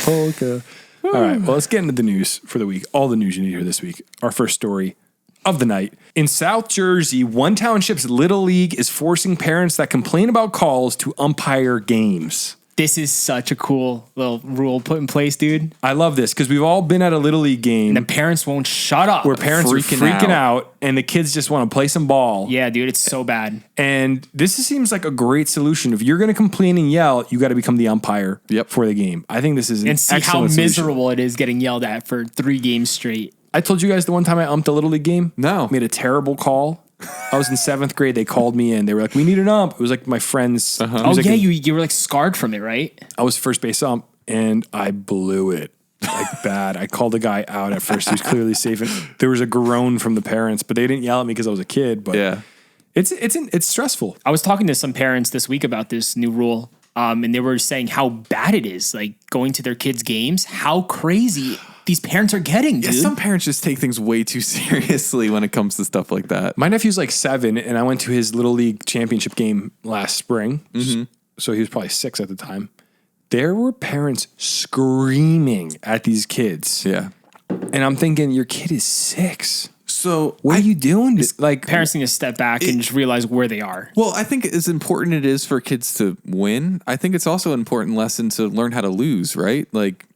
All right, well, let's get into the news for the week. All the news you need to hear this week. Our first story, of the night. In South Jersey, one township's Little League is forcing parents that complain about calls to umpire games. This is such a cool little rule put in place, dude. I love this because we've all been at a Little League game And the parents won't shut up. where parents are freaking out and the kids just want to play some ball. Yeah, dude, it's so bad. And this seems like a great solution. If you're going to complain and yell, you got to become the umpire for the game. I think this is an And see how excellent solution. miserable it is getting yelled at for 3 games straight. I told you guys the one time I umped a Little League game. No. Made a terrible call. I was in 7th grade. They called me in. They were like, "We need an ump." It was like my friends. It Oh, was like yeah, you were like scarred from it, right? I was first base ump, and I blew it like bad. I called the guy out at first. He was clearly safe, and there was a groan from the parents, but they didn't yell at me because I was a kid. But Yeah. it's stressful. I was talking to some parents this week about this new rule, and they were saying how bad it is, like going to their kids' games, how crazy these parents are getting, dude. Yeah, some parents just take things way too seriously when it comes to stuff like that. My nephew's like 7, and I went to his Little League championship game last spring. So he was probably 6 at the time. There were parents screaming at these kids. Yeah. And I'm thinking, your kid is 6. So What are you doing? Like, Parents need to step back and just realize where they are. Well, I think as important it is for kids to win, I think it's also an important lesson to learn how to lose, right? Like,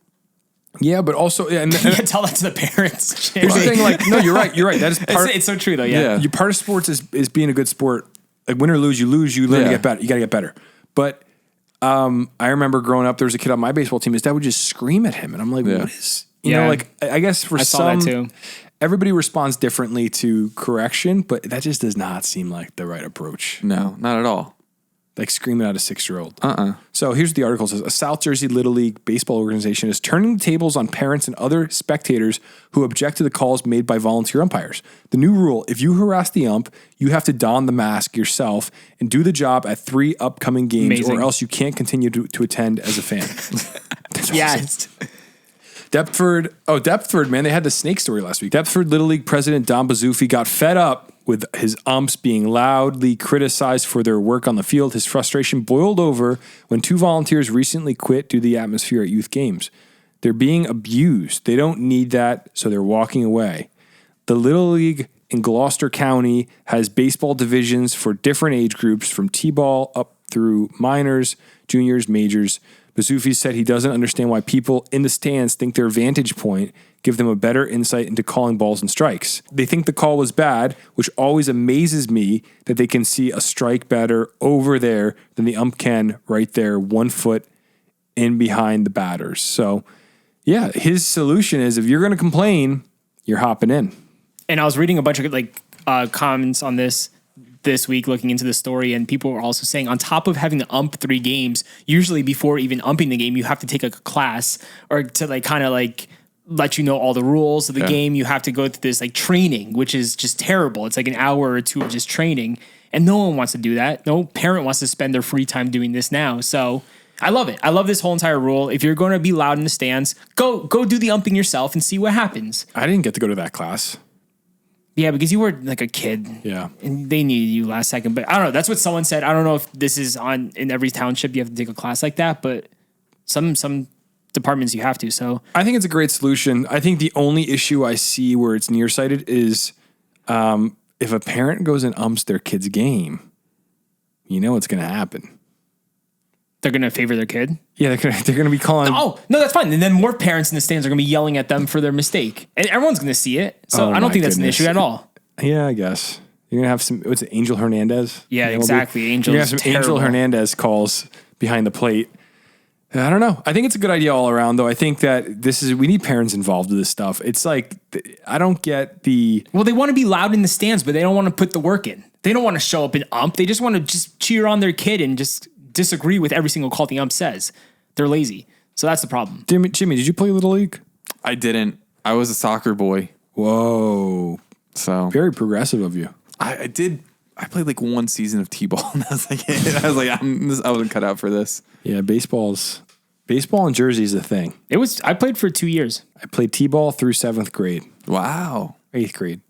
yeah, but also, and You can tell that to the parents. here's the thing, like, no, you're right. That is part. It's so true, though. Yeah. You part of sports is being a good sport. Like, win or lose, you learn to get better. You got to get better. But I remember growing up, there was a kid on my baseball team. His dad would just scream at him, and I'm like, what is? You know, like, I guess for I saw some, that too. everybody responds differently to correction, but that just does not seem like the right approach. no, not at all. Like screaming at a 6-year-old. So here's what the article says. A South Jersey Little League baseball organization is turning the tables on parents and other spectators who object to the calls made by volunteer umpires. The new rule, if you harass the ump, you have to don the mask yourself and do the job at 3 upcoming games, Amazing. or else you can't continue to attend as a fan. Yes. Deptford, man, they had the snake story last week. Deptford Little League president Don Bazzufi got fed up with his umps being loudly criticized for their work on the field. His frustration boiled over when 2 volunteers recently quit due to the atmosphere at youth games. They're being abused. They don't need that, so they're walking away. The Little League in Gloucester County has baseball divisions for different age groups, from T-ball up through minors, juniors, majors. Bazzufi said he doesn't understand why people in the stands think their vantage point give them a better insight into calling balls and strikes. They think the call was bad, which always amazes me that they can see a strike better over there than the ump can right there, 1 foot in behind the batters. So, yeah, his solution is if you're going to complain, you're hopping in. And I was reading a bunch of comments on this week, looking into the story, and people were also saying on top of having to ump 3 games, usually before even umping the game, you have to take a class or to let you know all the rules of the game. You have to go through this training, which is just terrible. It's like an hour or 2 of just training, and no one wants to do that. No parent wants to spend their free time doing this now. So I love it. I love this whole entire rule. If you're going to be loud in the stands, go do the umping yourself and see what happens. I didn't get to go to that class. Yeah, because you were like a kid. Yeah. And they needed you last second. But I don't know. That's what someone said. I don't know if this is in every township you have to take a class like that, but some departments you have to. So I think it's a great solution. I think the only issue I see where it's nearsighted is if a parent goes and umps their kid's game, you know what's going to happen. they're going to favor their kid. Yeah, they're going to be calling. Oh, no, that's fine. And then more parents in the stands are going to be yelling at them for their mistake. And everyone's going to see it. So I don't think that's an issue at all. Yeah, I guess. You're going to have some, what's it, Angel Hernandez? Yeah, exactly. Angel You're going to have some Angel Hernandez calls behind the plate. I don't know. I think it's a good idea all around, though. I think that we need parents involved with this stuff. It's like, I don't get the... Well, they want to be loud in the stands, but they don't want to put the work in. They don't want to show up and ump. They just want to just cheer on their kid and just disagree with every single call the ump says. They're lazy. So that's the problem. Jimmy, did you play Little League? I didn't. I was a soccer boy. Whoa. So Very progressive of you. I did. I played like one season of T-ball, and I was like, I wasn't cut out for this. Yeah, baseball in Jersey is a thing. I played for 2 years. I played T-ball through 7th grade, Wow. 8th grade.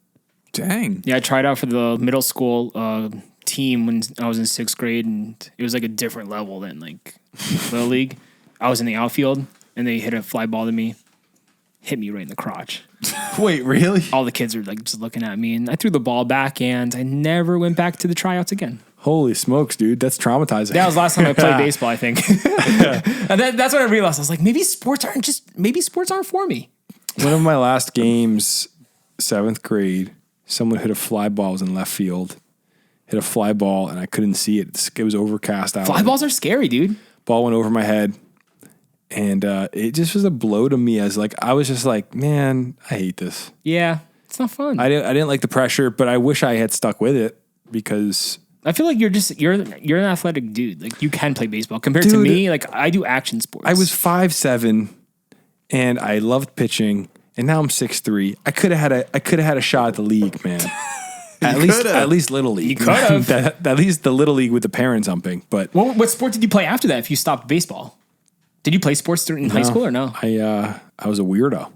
Dang. Yeah, I tried out for the middle school team when I was in 6th grade, and it was like a different level than like Little League. I was in the outfield, and they hit a fly ball to me. hit me right in the crotch. Wait, really? All the kids are like just looking at me, and I threw the ball back, and I never went back to the tryouts again. Holy smokes, dude. That's traumatizing. That was the last time I played baseball, I think. And that's when I realized, I was like, maybe sports aren't for me. One of my last games, 7th grade, someone hit a fly ball. I was in left field. Hit a fly ball, and I couldn't see it. It was overcast out. Fly balls are scary, dude. Ball went over my head. And it just was a blow to me as like, I was just like, man, I hate this. Yeah, it's not fun. I didn't like the pressure, but I wish I had stuck with it because I feel like you're an athletic dude. Like you can play baseball compared to Dude, me. Like I do action sports. I was 5'7", and I loved pitching, and now I'm 6'3". I could have had a shot at the league, man. At least little league. You could have. At least the little league with the parents humping. But What sport did you play after that? If you stopped baseball, did you play sports in high school or no? I was a weirdo.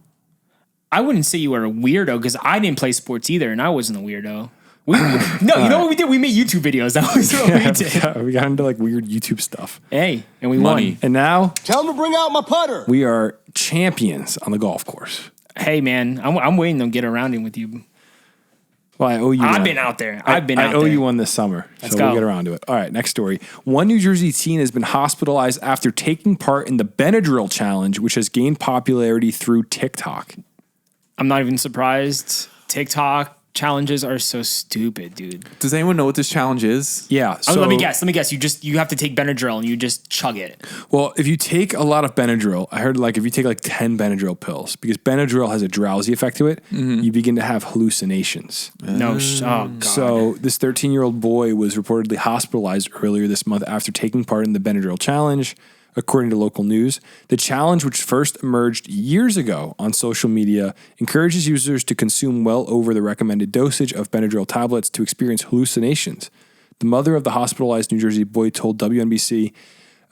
I wouldn't say you were a weirdo because I didn't play sports either, and I wasn't a weirdo. You know what we did? We made YouTube videos. That was what we did. We got into like weird YouTube stuff. Hey, and we Money. won. And now Tell him to bring out my putter. we are champions on the golf course. Hey, man, I'm waiting to get around in with you. Well, I owe you I've one. been out there. I owe there. you one this summer. Let's so go. we'll get around to it. All right, next story. One New Jersey teen has been hospitalized after taking part in the Benadryl challenge, which has gained popularity through TikTok. I'm not even surprised. TikTok challenges are so stupid, dude. Does anyone know what this challenge is? Yeah. So, Let me guess. You have to take Benadryl and you just chug it. Well, if you take a lot of Benadryl, I heard like if you take like 10 Benadryl pills, because Benadryl has a drowsy effect to it, you begin to have hallucinations. No, oh god. So this 13-year-old boy was reportedly hospitalized earlier this month after taking part in the Benadryl challenge, according to local news. The challenge, which first emerged years ago on social media, encourages users to consume well over the recommended dosage of Benadryl tablets to experience hallucinations. The mother of the hospitalized New Jersey boy told WNBC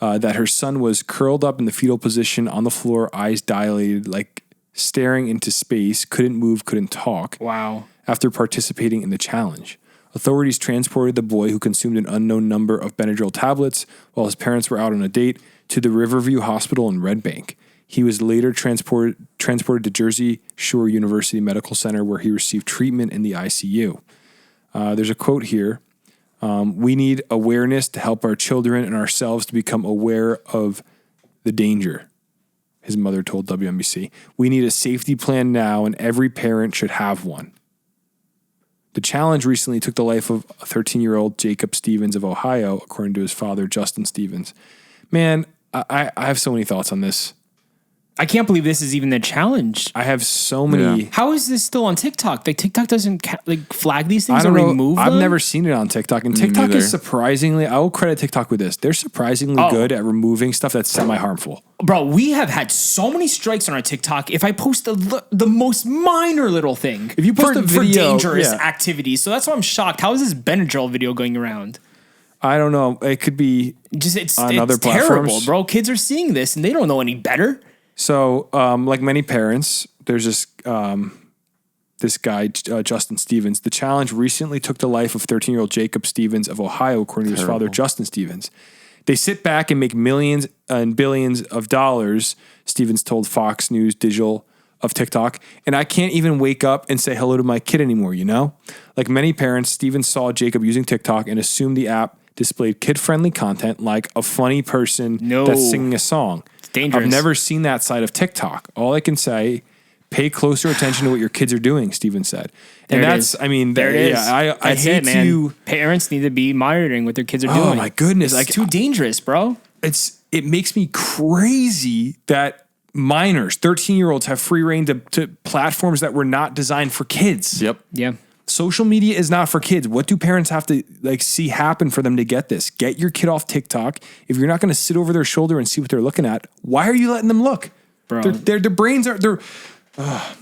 that her son was curled up in the fetal position on the floor, eyes dilated, like staring into space, couldn't move, couldn't talk. Wow. After participating in the challenge. Authorities transported the boy, who consumed an unknown number of Benadryl tablets while his parents were out on a date, to the Riverview Hospital in Red Bank. He was later transported to Jersey Shore University Medical Center, where he received treatment in the ICU. There's a quote here. We need awareness to help our children and ourselves to become aware of the danger, his mother told WNBC. We need a safety plan now, and every parent should have one. The challenge recently took the life of a 13-year-old Jacob Stevens of Ohio, according to his father, Justin Stevens. Man, I have so many thoughts on this. I can't believe this is even a challenge. I have so many. Yeah. How is this still on TikTok? Like TikTok doesn't flag these things I don't or know. remove them? I've never seen it on TikTok. And TikTok neither. is surprisingly, I will credit TikTok with this. They're surprisingly good at removing stuff that's semi-harmful. Bro, we have had so many strikes on our TikTok. If I post the most minor little thing, If you post a for video, dangerous yeah. activities, so that's why I'm shocked. How is this Benadryl video going around? I don't know. It could be It's on other terrible, platforms. bro. Kids are seeing this and they don't know any better. So, like many parents, there's this guy, Justin Stevens. The challenge recently took the life of 13-year-old Jacob Stevens of Ohio, according to his father, Justin Stevens. They sit back and make millions and billions of dollars, Stevens told Fox News Digital of TikTok. And I can't even wake up and say hello to my kid anymore, you know? Like many parents, Stevens saw Jacob using TikTok and assumed the app displayed kid-friendly content like a funny person that's singing a song. It's dangerous. I've never seen that side of TikTok. All I can say, pay closer attention to what your kids are doing, Stevens said. And There it that's, is. I mean, There it is. I That's hate it, man. to... Parents need to be monitoring what their kids are doing. Oh my goodness. It's too dangerous, bro. It makes me crazy that minors, 13-year-olds, have free reign to platforms that were not designed for kids. Yep. Yeah. Social media is not for kids. What do parents have to see happen for them to get this? Get your kid off TikTok. If you're not going to sit over their shoulder and see what they're looking at, why are you letting them look? Bro. Their brains are...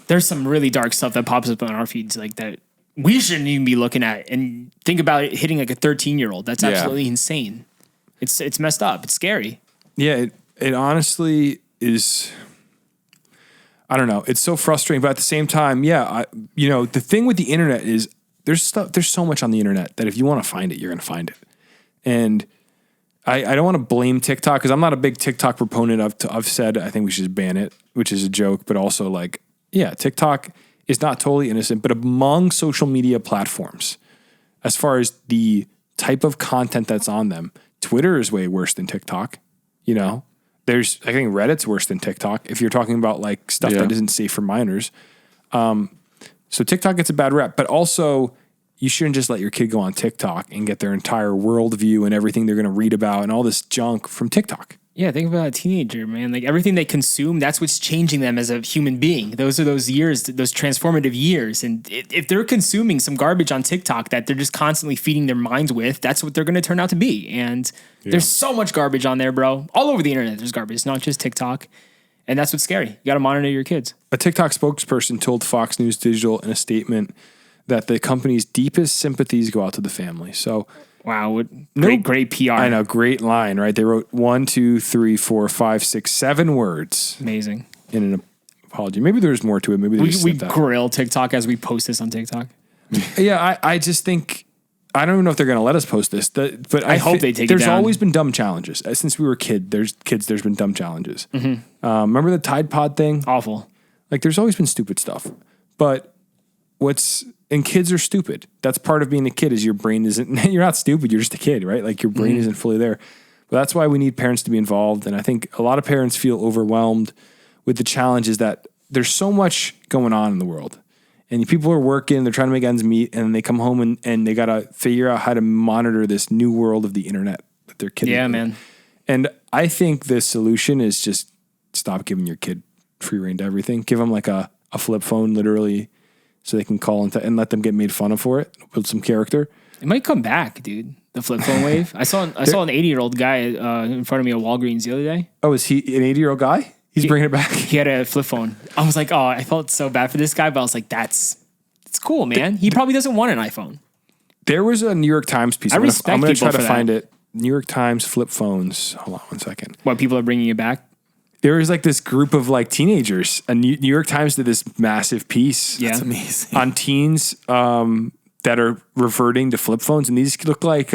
There's some really dark stuff that pops up on our feeds like that we shouldn't even be looking at. And think about it hitting like a 13-year-old. That's absolutely insane. It's messed up. It's scary. Yeah, it honestly is... I don't know. It's so frustrating, but at the same time, the thing with the internet is there's so much on the internet that if you want to find it, you're going to find it. And I don't want to blame TikTok because I'm not a big TikTok proponent. I've said I think we should ban it, which is a joke, but also like Yeah, TikTok is not totally innocent, but among social media platforms, as far as the type of content that's on them, Twitter is way worse than TikTok. You know, I think Reddit's worse than TikTok if you're talking about like stuff that isn't safe for minors. So TikTok gets a bad rep, but also you shouldn't just let your kid go on TikTok and get their entire worldview and everything they're going to read about and all this junk from TikTok. Yeah, think about a teenager, man. Like everything they consume, that's what's changing them as a human being. Those are those years, those transformative years. And if they're consuming some garbage on TikTok that they're just constantly feeding their minds with, that's what they're going to turn out to be. And there's so much garbage on there, bro. All over the internet, there's garbage. It's not just TikTok. And that's what's scary. You got to monitor your kids. A TikTok spokesperson told Fox News Digital in a statement that the company's deepest sympathies go out to the family. So, wow, great PR. I know, great line, right? They wrote 1, 2, 3, 4, 5, 6, 7 words. Amazing. In an apology. Maybe there's more to it. Maybe we grill TikTok as we post this on TikTok. Yeah, I just think, I don't even know if they're going to let us post this, but I hope they take it down. There's always been dumb challenges. Since we were there's been dumb challenges. Mm-hmm. Remember the Tide Pod thing? Awful. Like there's always been stupid stuff. But and kids are stupid. That's part of being a kid is your brain isn't, you're not stupid, you're just a kid, right? Like your brain isn't fully there. But that's why we need parents to be involved. And I think a lot of parents feel overwhelmed with the challenges that there's so much going on in the world. And people are working, they're trying to make ends meet, and they come home and they got to figure out how to monitor this new world of the internet that they're kidding. Yeah, man. And I think the solution is just stop giving your kid free rein to everything. Give them like a flip phone, literally, so they can call and let them get made fun of for it. Build some character. It might come back, dude. The flip phone wave. I saw an 80-year-old guy in front of me at Walgreens the other day. Oh, is he an 80-year-old guy? He's bringing it back. He had a flip phone. I was like, oh, I felt so bad for this guy, but I was like, it's cool, man. He probably doesn't want an iPhone. There was a New York Times piece. I'm going to try to find it. New York Times flip phones. Hold on one second. What, people are bringing it back? There was like this group of like teenagers. And New York Times did this massive piece. Yeah. That's amazing. On teens that are reverting to flip phones. And these look like,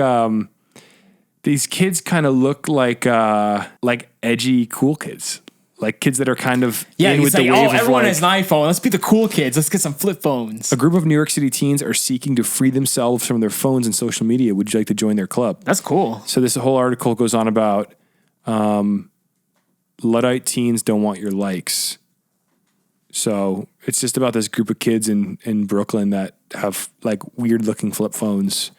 these kids kind of look like edgy, cool kids. Like kids that are kind of in with the wave of everyone has an iPhone. Let's be the cool kids. Let's get some flip phones. A group of New York City teens are seeking to free themselves from their phones and social media. Would you like to join their club? That's cool. So this whole article goes on about Luddite teens don't want your likes. So it's just about this group of kids in Brooklyn that have like weird looking flip phones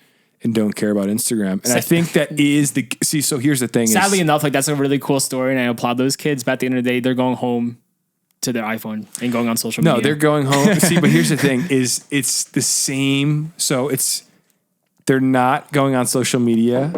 and don't care about Instagram. And I think that is so here's the thing. Sadly enough, like that's a really cool story and I applaud those kids, but at the end of the day, they're going home to their iPhone and going on social media. No, they're going home. See, but here's the thing is it's the same. So they're not going on social media,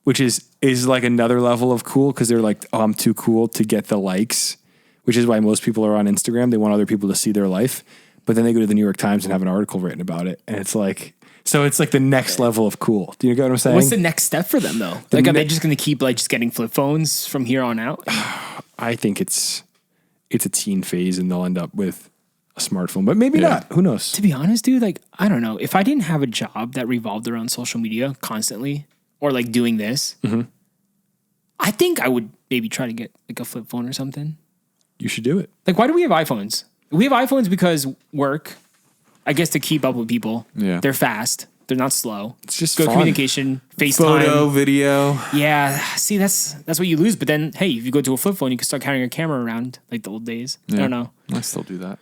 which is like another level of cool because they're like, oh, I'm too cool to get the likes, which is why most people are on Instagram. They want other people to see their life. But then they go to the New York Times and have an article written about it. And it's like, so it's like the next level of cool. Do you get what I'm saying? What's the next step for them though? Like, are they just going to keep like just getting flip phones from here on out? I think it's a teen phase and they'll end up with a smartphone, but maybe not. Who knows? To be honest, dude, like, I don't know. If I didn't have a job that revolved around social media constantly or like doing this, I think I would maybe try to get like a flip phone or something. You should do it. Like, why do we have iPhones? We have iPhones because work, I guess, to keep up with people. Yeah. They're fast. They're not slow. It's just good fun. communication, FaceTime. Photo, video. Yeah. See, that's what you lose. But then, hey, if you go to a flip phone, you can start carrying a camera around like the old days. I don't know. I still do that.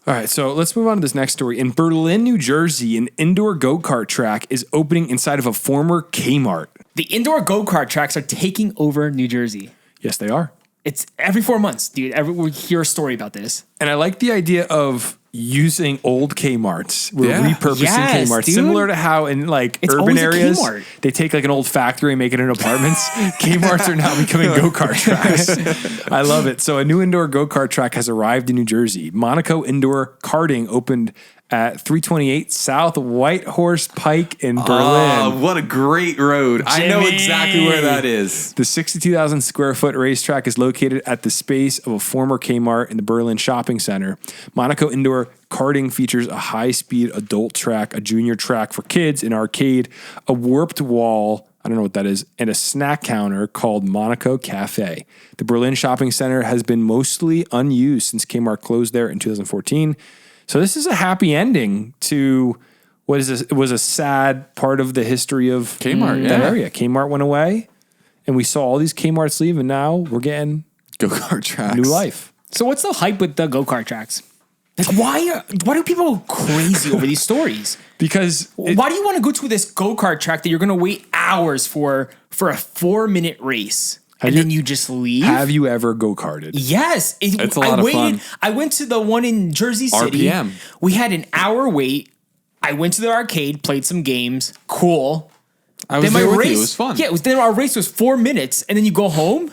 All right, so let's move on to this next story. In Berlin, New Jersey, an indoor go-kart track is opening inside of a former Kmart. The indoor go-kart tracks are taking over New Jersey. Yes, they are. It's every 4 months, dude. We hear a story about this. And I like the idea of using old Kmarts. We're Yeah. repurposing Yes, Kmarts. dude. Similar to how in like It's urban always a areas, Kmart. they take like an old factory and make it into apartments. Kmarts are now becoming go-kart tracks. I love it. So a new indoor go-kart track has arrived in New Jersey. Monaco Indoor Karting opened at 328 South White Horse Pike in Berlin. Oh, what a great road. I know Jimmy. exactly where that is. The 62,000 square foot racetrack is located at the space of a former Kmart in the Berlin shopping center. Monaco Indoor Karting features a high-speed adult track, a junior track for kids, an arcade, a warped wall I don't know what that is, and a snack counter called Monaco Cafe. The Berlin shopping center has been mostly unused since Kmart closed there in 2014. So this is a happy ending to what is this? It was a sad part of the history of Kmart, that yeah. area. Kmart went away, and we saw all these Kmarts leave, and now we're getting Go-kart tracks. new life. So what's the hype with the go-kart tracks? Like, why do people go crazy over these stories? Because Why do you want to go to this go-kart track that you're going to wait hours for a 4-minute race and then you just leave? have you ever go-karted? Yes. It's a lot of fun. I went to the one in Jersey City. RPM. We had an hour wait. I went to the arcade, played some games. Cool. I was there with you. It was fun. Yeah, then our race was 4 minutes, and then you go home?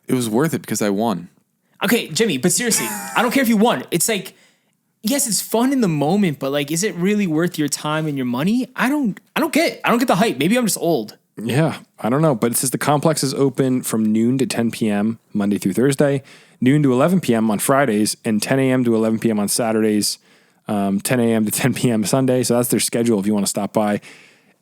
It was worth it because I won. Okay, Jimmy, but seriously, I don't care if you won. It's like, yes, it's fun in the moment, but like, is it really worth your time and your money? I don't get the hype. Maybe I'm just old. Yeah, I don't know. But it says the complex is open from noon to 10 p.m. Monday through Thursday, noon to 11 p.m. on Fridays, and 10 a.m. to 11 p.m. on Saturdays, 10 a.m. to 10 p.m. Sunday. So that's their schedule if you want to stop by.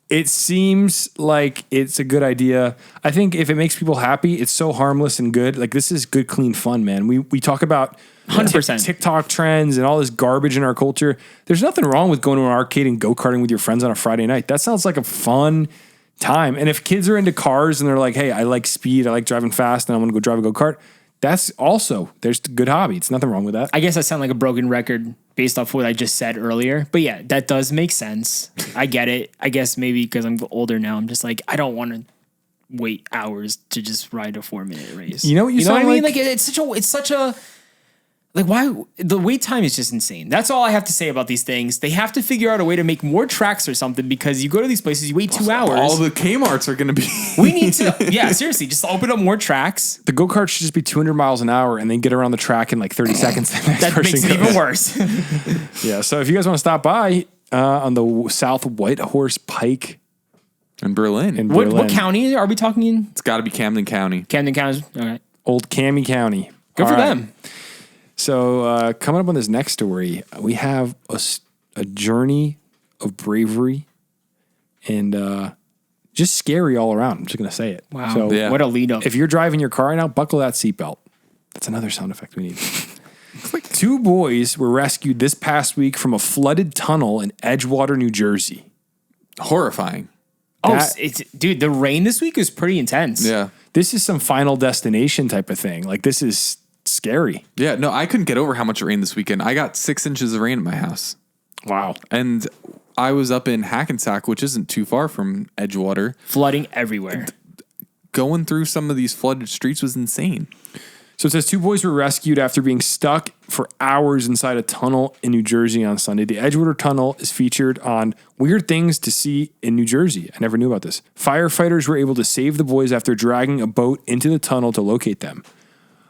It seems like it's a good idea. I think if it makes people happy, it's so harmless and good. Like, this is good, clean fun, man. We talk about 100%. TikTok trends and all this garbage in our culture. There's nothing wrong with going to an arcade and go-karting with your friends on a Friday night. That sounds like a fun time. And if kids are into cars and they're like, hey, I like speed, I like driving fast, and I want to go drive a go-kart, there's a good hobby. It's nothing wrong with that. I guess I sound like a broken record based off what I just said earlier. But yeah, that does make sense. I get it. I guess maybe because I'm older now, I'm just like, I don't want to wait hours to just ride a 4-minute race. You know what you know what I sound mean? like? Like, it's such a like, why the wait time is just insane. That's all I have to say about these things. They have to figure out a way to make more tracks or something, because you go to these places, you wait 2 hours. All the Kmarts are going to be. We need to, yeah, seriously, just open up more tracks. The go-kart should just be 200 miles an hour and then get around the track in like 30 seconds. That makes it even worse. Yeah, so if you guys want to stop by on the South Whitehorse Pike In Berlin. in What Berlin, county are we talking in? It's got to be Camden County. Camden County. All right. Old Cammy County. Good for All right. them. So coming up on this next story, we have a journey of bravery and just scary all around. I'm just going to say it. Wow. So Yeah. What a lead up. if you're driving your car right now, buckle that seatbelt. That's another sound effect we need. 2 boys were rescued this past week from a flooded tunnel in Edgewater, New Jersey. Horrifying. Dude, the rain this week is pretty intense. Yeah. This is some Final Destination type of thing. Like, this is scary. Yeah. No, I couldn't get over how much it rained this weekend. I got 6 inches of rain at my house. Wow. And I was up in Hackensack, which isn't too far from Edgewater. Flooding everywhere. Going through some of these flooded streets was insane. So it says 2 boys were rescued after being stuck for hours inside a tunnel in New Jersey on Sunday. The Edgewater Tunnel is featured on Weird Things to See in New Jersey. I never knew about this. Firefighters were able to save the boys after dragging a boat into the tunnel to locate them.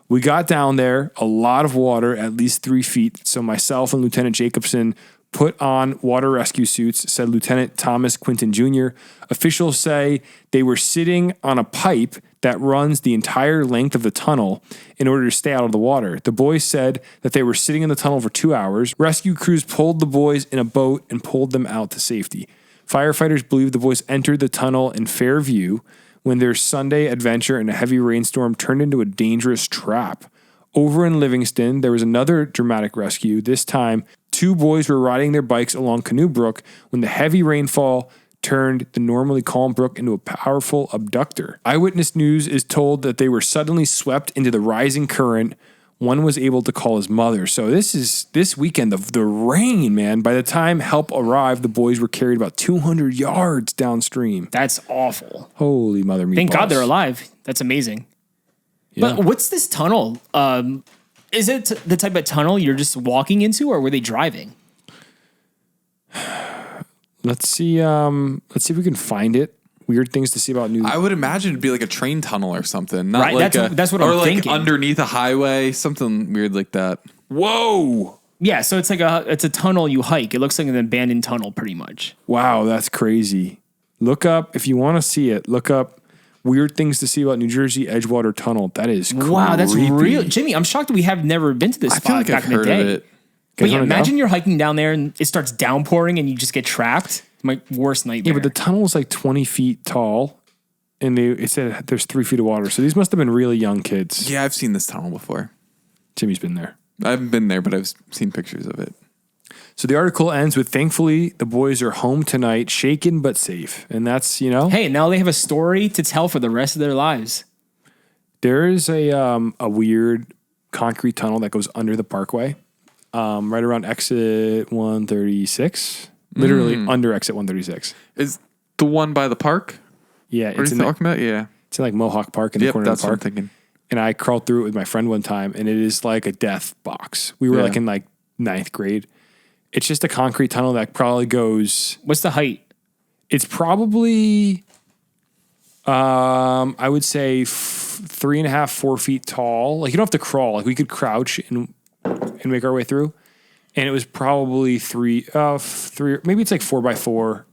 We got down there, a lot of water, at least 3 feet. So myself and Lieutenant Jacobson put on water rescue suits, said Lieutenant Thomas Quinton Jr. Officials say they were sitting on a pipe that runs the entire length of the tunnel in order to stay out of the water. The boys said that they were sitting in the tunnel for 2 hours. Rescue crews pulled the boys in a boat and pulled them out to safety. Firefighters believe the boys entered the tunnel in fair view when their Sunday adventure in a heavy rainstorm turned into a dangerous trap. Over in Livingston, there was another dramatic rescue. This time, 2 boys were riding their bikes along Canoe Brook when the heavy rainfall turned the normally calm brook into a powerful abductor. Eyewitness News is told that they were suddenly swept into the rising current. One was able to call his mother. So this weekend, the rain, man. By the time help arrived, the boys were carried about 200 yards downstream. That's awful. Holy mother meatballs. Thank God they're alive. That's amazing. Yeah. But what's this tunnel? Is it the type of tunnel you're just walking into, or were they driving? Let's see if we can find it. Weird things to see about New. I would imagine it'd be like a train tunnel or something. Not Right, like that's what I'm or like thinking. underneath a highway, something weird like that. Whoa! Yeah, so it's like it's a tunnel you hike. It looks like an abandoned tunnel, pretty much. Wow, that's crazy. Look up if you want to see it. Look up weird things to see about New Jersey Edgewater Tunnel. That is creepy. Wow, that's real, Jimmy. I'm shocked we have never been to this I spot feel like back I've in the heard day. of it. But Guys yeah, wanna imagine go? you're hiking down there and it starts downpouring and you just get trapped. My worst nightmare. Yeah, but the tunnel is like 20 feet tall and it said there's 3 feet of water. So these must have been really young kids. Yeah, I've seen this tunnel before. Jimmy's been there. I haven't been there, but I've seen pictures of it. So the article ends with, thankfully, the boys are home tonight, shaken but safe. And that's, Hey, now they have a story to tell for the rest of their lives. There is a weird concrete tunnel that goes under the parkway, right around exit 136, literally under exit 136. Is the one by the park? Yeah. What are you talking about? Yeah. It's in like Mohawk Park in the corner of that's the what I'm park. thinking. And I crawled through it with my friend one time, and it is like a death box. We were like in like 9th grade. It's just a concrete tunnel that probably goes. What's the height? It's probably, I would say 3.5, 4 feet tall. Like you don't have to crawl. Like we could crouch and make our way through. And it was probably three, maybe it's like 4x4.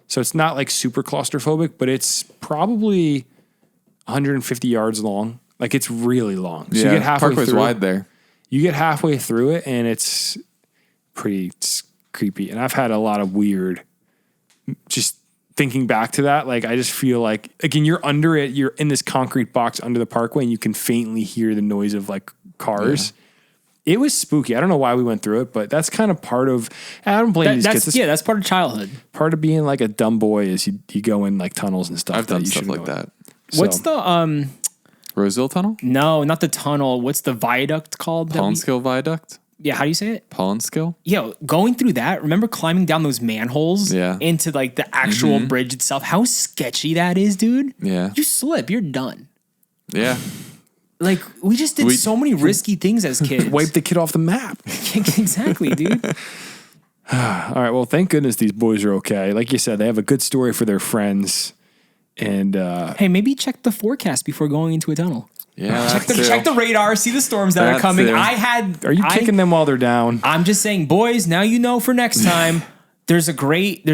So it's not like super claustrophobic, but it's probably 150 yards long. Like it's really long. So you get halfway Parkway's through. wide there. You get halfway through it, and it's pretty creepy. And I've had a lot of weird, just thinking back to that, like I just feel like, again, you're under it, you're in this concrete box under the parkway, and you can faintly hear the noise of like cars. Yeah. It was spooky. I don't know why we went through it, but that's kind of part of, I don't blame these kids. That's part of childhood. Part of being like a dumb boy is you go in like tunnels and stuff. I've done stuff like that. What's the, Roseville Tunnel? No, not the tunnel. What's the viaduct called? Pollenskill Viaduct? Yeah, how do you say it? Pollenskill? Yeah, going through that, remember climbing down those manholes Yeah. into like the actual bridge itself? How sketchy that is, dude. Yeah. You slip, you're done. Yeah. Like, we just did so many risky things as kids. Wipe the kid off the map. Exactly, dude. All right, well, thank goodness these boys are okay. Like you said, they have a good story for their friends. And hey, maybe check the forecast before going into a tunnel. Yeah. Check the radar, see the storms that are coming. Are you kicking them while they're down? I'm just saying, boys, now you know for next time. There's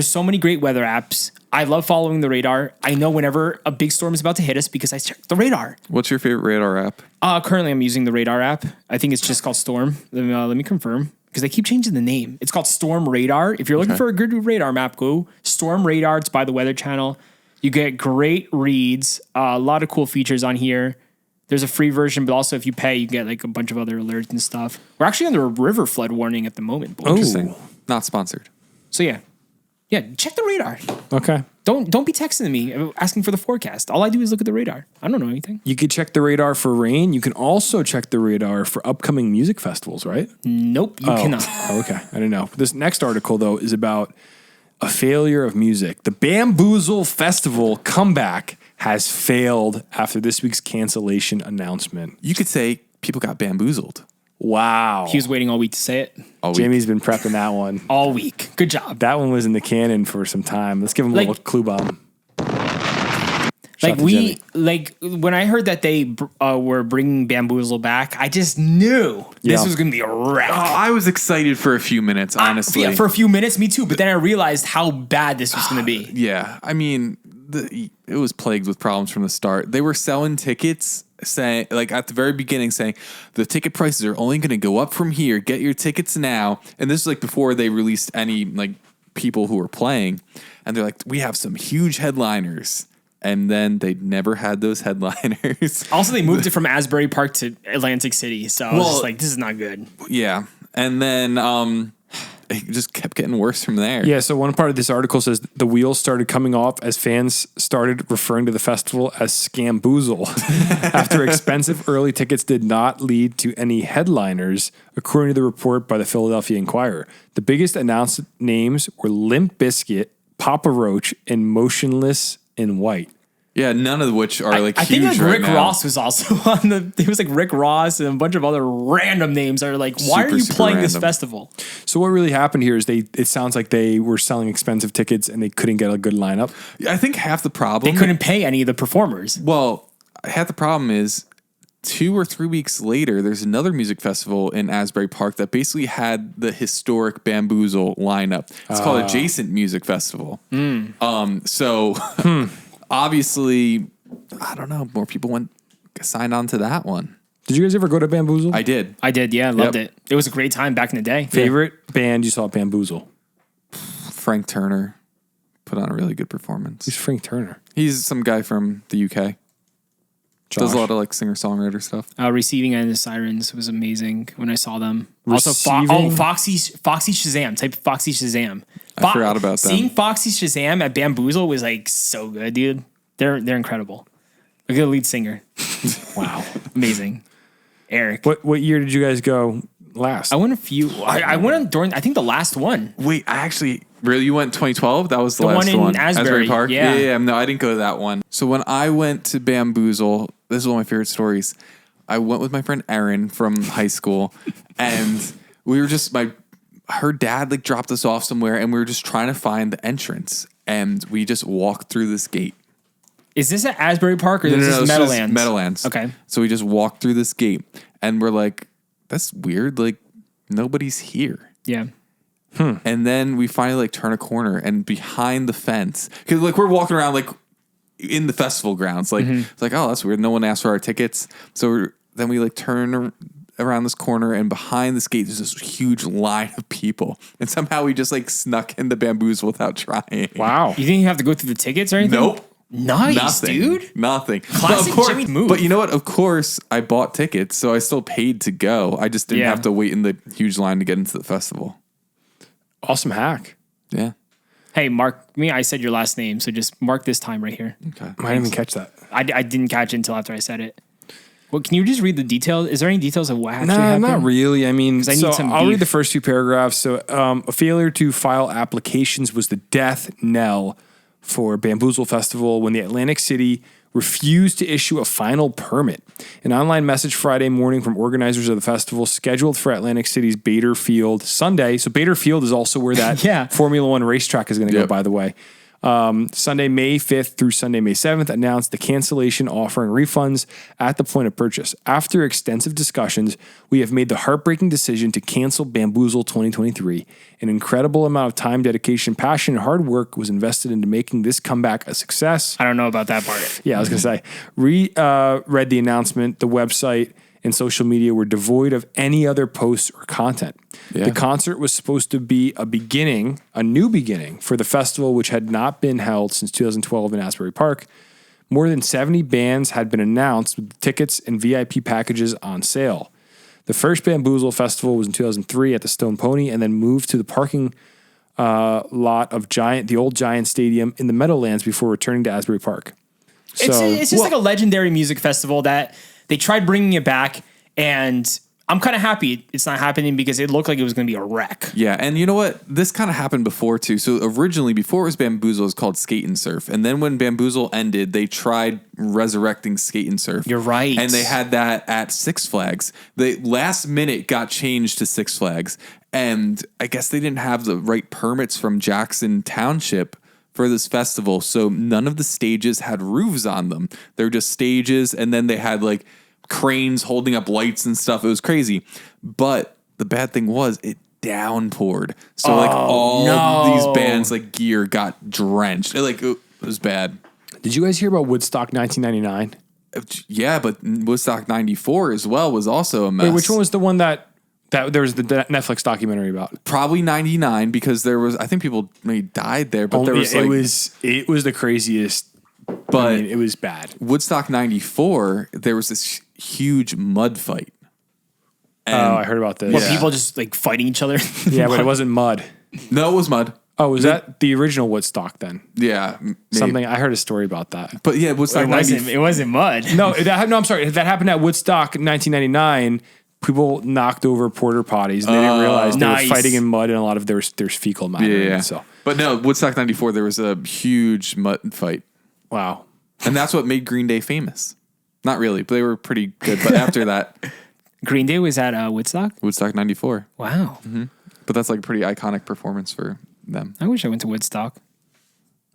so many great weather apps. I love following the radar. I know whenever a big storm is about to hit us because I check the radar. What's your favorite radar app? Currently, I'm using the radar app. I think it's just called Storm. Let me confirm because they keep changing the name. It's called Storm Radar. If you're looking for a good radar map, go Storm Radar. It's by the Weather Channel. You get great reads, a lot of cool features on here. There's a free version, but also if you pay, you get like a bunch of other alerts and stuff. We're actually under a river flood warning at the moment. Boys. Interesting. Not sponsored. So yeah, check the radar. Okay. Don't be texting me asking for the forecast. All I do is look at the radar. I don't know anything. You could check the radar for rain. You can also check the radar for upcoming music festivals, right? Nope, you cannot. Oh, okay. I don't know. This next article, though, is about a failure of music. The Bamboozle Festival comeback has failed after this week's cancellation announcement. You could say people got bamboozled. Wow. He was waiting all week to say it. Jamie's been prepping that one. All week. Good job. That one was in the canon for some time. Let's give him a little clue bomb. When I heard that they were bringing Bamboozle back, I just knew this was going to be a wreck. Oh, I was excited for a few minutes, honestly. Yeah, for a few minutes, me too. But then I realized how bad this was going to be. Yeah, I mean, it was plagued with problems from the start. They were selling tickets, saying, like at the very beginning, saying the ticket prices are only going to go up from here. Get your tickets now. And this is like before they released any like people who were playing. And they're like, we have some huge headliners. And then they never had those headliners. Also, they moved it from Asbury Park to Atlantic City. So I was just like, this is not good. Yeah. And then it just kept getting worse from there. Yeah, so one part of this article says the wheels started coming off as fans started referring to the festival as Scamboozle after expensive early tickets did not lead to any headliners, according to the report by the Philadelphia Inquirer. The biggest announced names were Limp Bizkit, Papa Roach, and Motionless in White. Yeah, none of which are like huge. I think like right Rick now. Ross was also on the. It was like Rick Ross and a bunch of other random names are like, why are you Super playing this random. festival? So what really happened here is it sounds like they were selling expensive tickets and they couldn't get a good lineup. I think half the problem. They couldn't pay any of the performers. Well, half the problem is 2 or 3 weeks later, there's another music festival in Asbury Park that basically had the historic Bamboozle lineup. It's called Adjacent Music Festival. So obviously, I don't know, more people signed on to that one. Did you guys ever go to Bamboozle? I did. I did, yeah, loved it. It was a great time back in the day. Favorite band you saw at Bamboozle? Frank Turner. put on a really good performance. Who's Frank Turner? He's some guy from the UK. Does a lot of like singer-songwriter stuff. Receiving End of Sirens was amazing when I saw them. Also, Receiving? Foxy Shazam. Type Foxy Shazam. I forgot about them. Seeing Foxy Shazam at Bamboozle was like so good, dude. They're incredible. A good lead singer. Wow, amazing. Eric, What year did you guys go last? I went a few. I went on during I think the last one. Wait, I actually really, you went 2012? That was the The last one in one. Asbury, Park? yeah. No, I didn't go to that one. So when I went to Bamboozle, this is one of my favorite stories. I went with my friend Erin from high school, and we were just her dad like dropped us off somewhere, and we were just trying to find the entrance, and we just walked through this gate. Is this at Asbury Park or is this Meadowlands? Meadowlands. Okay. So we just walked through this gate, and we're like, that's weird. Like, nobody's here. Yeah. And then we finally like turn a corner, and behind the fence, because like we're walking around like in the festival grounds, like it's like, oh, that's weird. No one asked for our tickets. So then we like turn around this corner, and behind this gate there's this huge line of people, and somehow we just like snuck into Bamboozle without trying. Wow. You think you have to go through the tickets or anything? Nope. Nice, Nothing, dude. Nothing. Classic But of course, Jimmy move. But you know what? Of course, I bought tickets, so I still paid to go. I just didn't Yeah. have to wait in the huge line to get into the festival. Awesome hack. Yeah. Hey, mark me. I said your last name, so just mark this time right here. Okay. I didn't even catch that. I didn't catch it until after I said it. Well, can you just read the details? Is there any details of what actually happened? Not really. I mean, I need some I'll beef. read the first few paragraphs. So, a failure to file applications was the death knell for Bamboozle Festival when the Atlantic City refused to issue a final permit. An online message Friday morning from organizers of the festival scheduled for Atlantic City's Bader Field Sunday. So Bader Field is also where that Yeah. Formula One racetrack is going to go, Yep. by the way. Sunday, May 5th through Sunday, May 7th, announced the cancellation offering refunds at the point of purchase. After extensive discussions, we have made the heartbreaking decision to cancel Bamboozle 2023. An incredible amount of time, dedication, passion, and hard work was invested into making this comeback a success. I don't know about that part. Yeah, I was going to say, read the announcement, the website and social media were devoid of any other posts or content. Yeah. The concert was supposed to be a new beginning for the festival, which had not been held since 2012 in Asbury Park. More than 70 bands had been announced with tickets and VIP packages on sale. The first Bamboozle festival was in 2003 at the Stone Pony, and then moved to the parking lot of the old Giant Stadium in the Meadowlands before returning to Asbury Park. It's just like a legendary music festival that they tried bringing it back, and I'm kind of happy it's not happening because it looked like it was going to be a wreck. Yeah, and you know what? This kind of happened before too. So originally, before it was Bamboozle, it was called Skate and Surf. And then when Bamboozle ended, they tried resurrecting Skate and Surf. You're right. And they had that at Six Flags. The last minute got changed to Six Flags. And I guess they didn't have the right permits from Jackson Township for this festival. So none of the stages had roofs on them. They're just stages, and then they had like cranes holding up lights and stuff. It was crazy. But the bad thing was it downpoured. So like all of these bands like gear got drenched. It was bad. Did you guys hear about Woodstock 1999? Yeah, but Woodstock 94 as well was also a mess. Wait, which one was the one that there was the Netflix documentary about? Probably 99 because there was, I think people maybe died there, but there was it was the craziest. But I mean, it was bad. Woodstock 94, there was this huge mud fight. And I heard about this. Were people just like fighting each other? Yeah, but it wasn't mud. No, it was mud. Oh, was that the original Woodstock then? Yeah. Maybe. Something I heard a story about that. But yeah, Woodstock 94. It wasn't mud. No, I'm sorry. That happened at Woodstock in 1999. People knocked over porter potties, and they didn't realize they were fighting in mud, and a lot of there's fecal matter. Yeah. So But no, Woodstock 94, there was a huge mud fight. wow. And that's what made Green Day famous. Not really, but they were pretty good. But after that, Green Day was at Woodstock? Woodstock 94. Wow. But that's like a pretty iconic performance for them. I wish I went to Woodstock.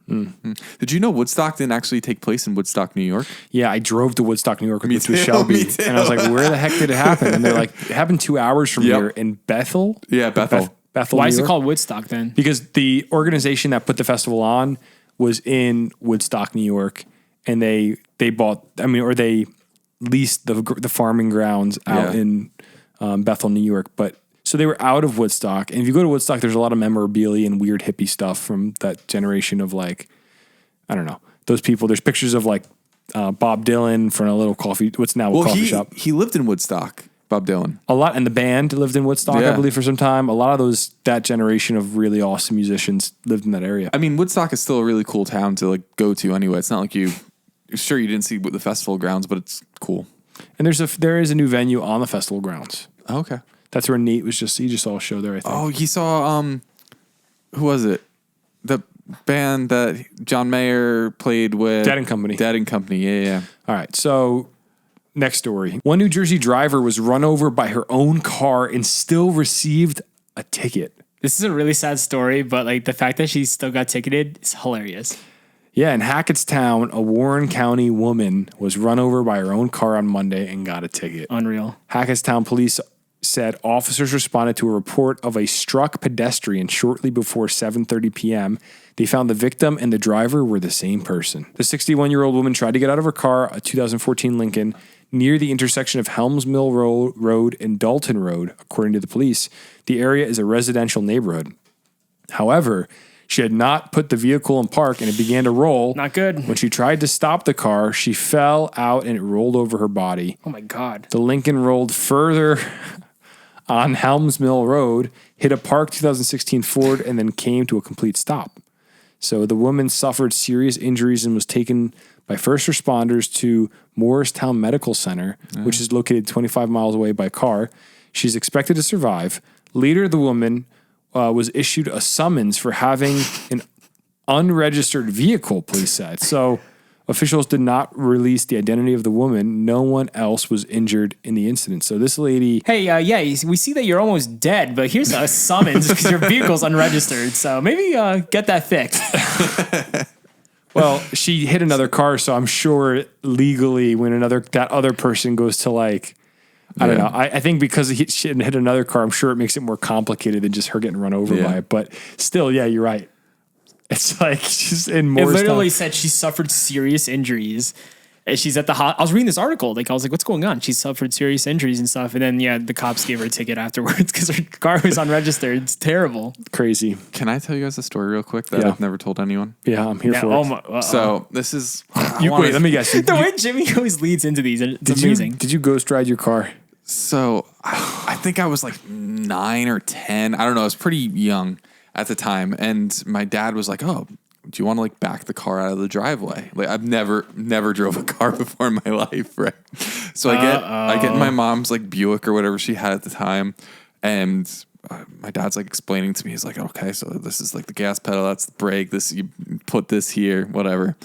Did you know Woodstock didn't actually take place in Woodstock, New York? Yeah, I drove to Woodstock, New York with too, Shelby, me too. and I was like, "Where the heck did it happen?" And they're like, "It happened 2 hours from here in Bethel." Yeah, Bethel. Bethel. Why New is it York. called Woodstock then? Because the organization that put the festival on was in Woodstock, New York, and they bought. Or they leased the farming grounds out in Bethel, New York. But So they were out of Woodstock. And if you go to Woodstock, there's a lot of memorabilia and weird hippie stuff from that generation of like, I don't know, those people. There's pictures of like Bob Dylan from a little what's now a coffee shop. He lived in Woodstock, Bob Dylan. A lot, and the band lived in Woodstock, I Yeah. believe, for some time. A lot of that generation of really awesome musicians lived in that area. I mean, Woodstock is still a really cool town to like go to anyway. It's not like you didn't see the festival grounds, but it's cool. And there is a new venue on the festival grounds. Oh, okay. That's where Nate he just saw a show there, I think. Oh, he saw, who was it? The band that John Mayer played with. Dead and Company. Dead and Company, yeah. All right, so next story. One New Jersey driver was run over by her own car and still received a ticket. This is a really sad story, but like the fact that she still got ticketed is hilarious. Yeah, in Hackettstown, a Warren County woman was run over by her own car on Monday and got a ticket. Unreal. Hackettstown police said officers responded to a report of a struck pedestrian shortly before 7:30 p.m. They found the victim and the driver were the same person. The 61-year-old woman tried to get out of her car, a 2014 Lincoln, near the intersection of Helms Mill Road and Dalton Road, according to the police. The area is a residential neighborhood. However, she had not put the vehicle in park and it began to roll. Not good. When she tried to stop the car, she fell out and it rolled over her body. Oh my God. The Lincoln rolled further on Helms Mill Road, hit a parked 2016 Ford, and then came to a complete stop. So the woman suffered serious injuries and was taken by first responders to Morristown Medical Center, which is located 25 miles away by car. She's expected to survive. Later, the woman was issued a summons for having an unregistered vehicle, police said. So officials did not release the identity of the woman. No one else was injured in the incident. So this lady... Hey, we see that you're almost dead, but here's a summons because your vehicle's unregistered. So maybe get that fixed. Well, she hit another car, so I'm sure legally when that other person goes to like... I don't know. I think because she hit another car, I'm sure it makes it more complicated than just her getting run over by it. But still, yeah, you're right. It's like she's in It Morristown. literally said she suffered serious injuries. And she's at the I was reading this article. Like I was like, what's going on? She suffered serious injuries and stuff. And then the cops gave her a ticket afterwards because her car was unregistered. It's terrible. Crazy. Can I tell you guys a story real quick that Yeah. I've never told anyone? Yeah, I'm here for Oh it. my! So this is... Wait, let me guess. The way Jimmy always leads into these, it's amazing. Did you ghost ride your car? So I think I was like 9 or 10. I don't know. I was pretty young at the time. And my dad was like, oh, do you want to like back the car out of the driveway? Like I've never drove a car before in my life. Right. So I get in my mom's like Buick or whatever she had at the time. And my dad's like explaining to me, he's like, okay, so this is like the gas pedal. That's the brake. You put this here, whatever.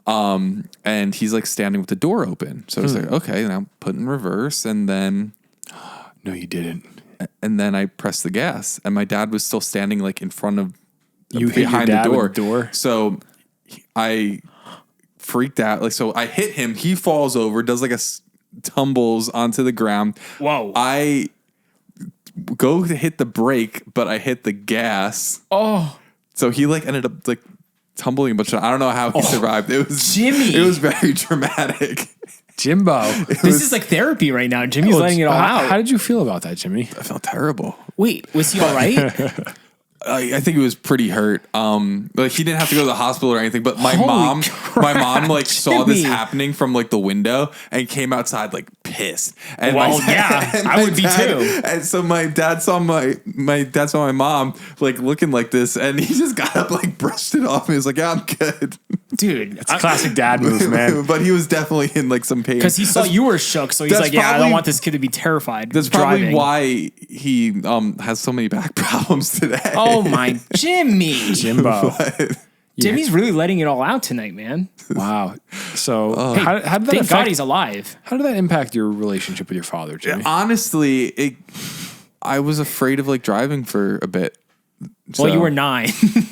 And he's like standing with the door open. So I was like, okay, now put in reverse. And then... No, you didn't. And then I pressed the gas, and my dad was still standing like in front of You hit your behind dad the door. with the door? So I freaked out. Like, so I hit him. He falls over, does like tumbles onto the ground. Whoa. I go to hit the brake, but I hit the gas. Oh, So he like ended up like tumbling, but I don't know how he survived. It was Jimmy. It was very dramatic. Jimbo. this is like therapy right now. Jimmy's letting it all out. How did you feel about that, Jimmy? I felt terrible. Wait, was he all right? I think he was pretty hurt. Like he didn't have to go to the hospital or anything, but my Holy mom crap, like saw this Jimmy. happening from like the window and came outside like pissed. And Well, yeah, and I my would be too. And so my dad saw my mom like looking like this, and he just got up, like brushed it off, and he was like, "Yeah, I'm good." Dude, It's a classic dad move, man. But he was definitely in like some pain because he saw you were shook, so he's that's like, "Yeah, I don't probably- want this kid to be terrified." That's probably driving. why he has so many back problems today. Oh my, Jimmy! Jimbo. Jimmy's really letting it all out tonight, man. Wow. So Hey, how did that thank affect, God he's alive. how did that impact your relationship with your father, Jimmy? Honestly, I was afraid of like driving for a bit. Well, you So- were 9,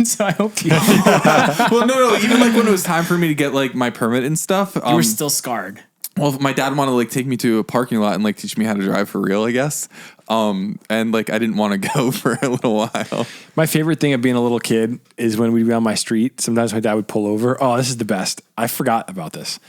so I hope you, Well, no. Even like when it was time for me to get like my permit and stuff, you were still scarred. well, my dad wanted to like take me to a parking lot and like teach me how to drive for real, I guess. And like I didn't want to go for a little while. My favorite thing of being a little kid is when we'd be on my street. Sometimes my dad would pull over. Oh, this is the best. I forgot about this.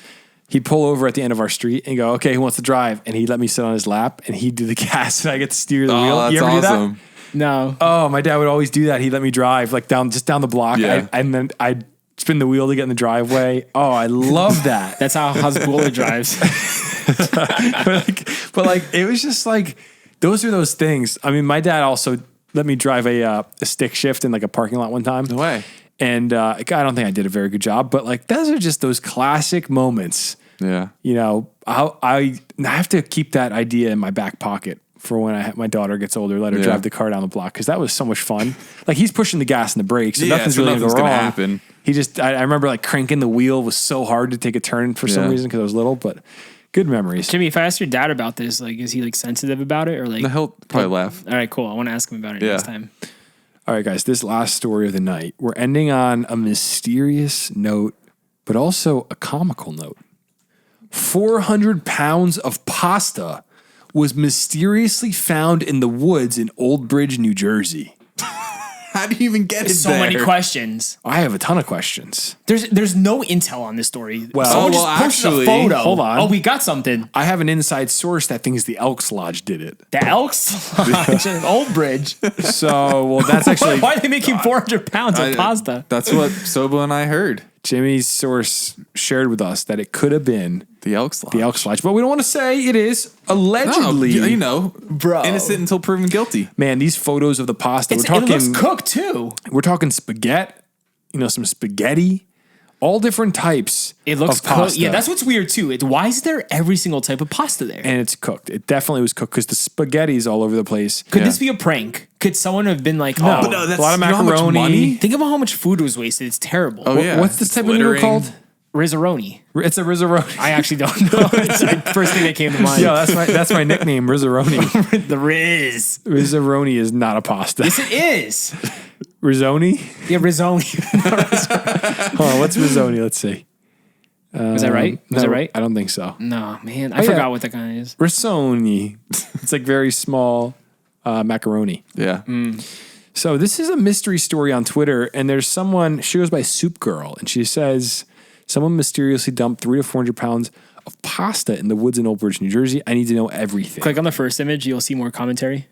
he'd pull over at the end of our street and go, okay, who wants to drive? And he'd let me sit on his lap and he'd do the gas and I get to steer the wheel. That's You ever awesome. do that? No. Oh, my dad would always do that. He'd let me drive like down the block. Yeah. And then I'd spin the wheel to get in the driveway. Oh, I love that. That's how Hasbulla drives. but like, it was just like, those are those things. I mean, my dad also let me drive a stick shift in like a parking lot one time. No way. And I don't think I did a very good job, but like, those are just those classic moments. Yeah. You know, I have to keep that idea in my back pocket for when my daughter gets older, let her drive the car down the block. Cause that was so much fun. Like he's pushing the gas and the brakes. So nothing's really gonna happen. He just, I remember like cranking the wheel was so hard to take a turn for some reason. Cause I was little, but good memories. Jimmy, if I asked your dad about this, like, is he like sensitive about it or like? No, he'll probably laugh. All right, cool. I want to ask him about it next time. All right, guys, this last story of the night, we're ending on a mysterious note, but also a comical note. 400 pounds of pasta was mysteriously found in the woods in Old Bridge, New Jersey. How do you even get it So many questions. I have a ton of questions. There's no intel on this story. Well, Someone well, just posted actually, a photo. hold on. Oh, we got something. I have an inside source that thinks the Elks Lodge did it. The Elks Lodge in Old Bridge. So, well, that's actually Why are they making 400 pounds of pasta? That's what Sobo and I heard. Jimmy's source shared with us that it could have been The Elks Lodge. the Elks Lodge, but we don't want to say it is. Allegedly, No, you know, Bro. innocent until proven guilty. man, these photos of the pasta. It looks cooked too. We're talking spaghetti, some spaghetti, all different types It looks of pasta. cooked. Yeah, that's what's weird too. Why is there every single type of pasta there? And it's cooked. It definitely was cooked because the spaghetti's all over the place. Could this be a prank? Could someone have been like, No, oh, no, that's a lot of you know how much macaroni. money? think about how much food was wasted. It's terrible. Oh, yeah. What's this It's type of noodle littering. called? Rizzaroni. It's a rizzaroni. I actually don't know. It's the first thing that came to mind. Yeah, that's my nickname, rizzaroni. The Riz. Rizzaroni is not a pasta. Yes, it is. Rizzoni? Yeah, Rizzoni. Hold on, what's rizzoni? Let's see. Was that right? Was No, it right? I don't think so. No, man. I Oh, yeah. forgot what that guy is. Rissoni. It's like very small macaroni. Yeah. So this is a mystery story on Twitter, and there's someone, she goes by Soup Girl, and she says, someone mysteriously dumped 300 to 400 pounds of pasta in the woods in Old Bridge, New Jersey. I need to know everything. Click on the first image. You'll see more commentary.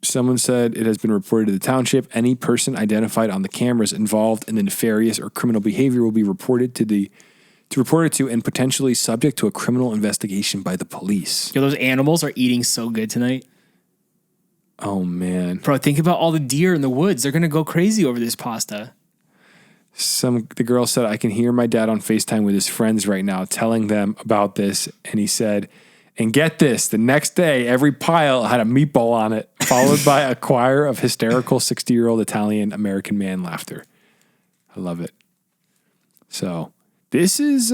Someone said it has been reported to the township. Any person identified on the cameras involved in the nefarious or criminal behavior will be reported to and potentially subject to a criminal investigation by the police. Yo, those animals are eating so good tonight. Oh man. Bro, think about all the deer in the woods. They're going to go crazy over this pasta. The girl said, I can hear my dad on FaceTime with his friends right now telling them about this. And he said, and get this, the next day, every pile had a meatball on it, followed by a choir of hysterical 60-year-old Italian-American man laughter. I love it. So this is...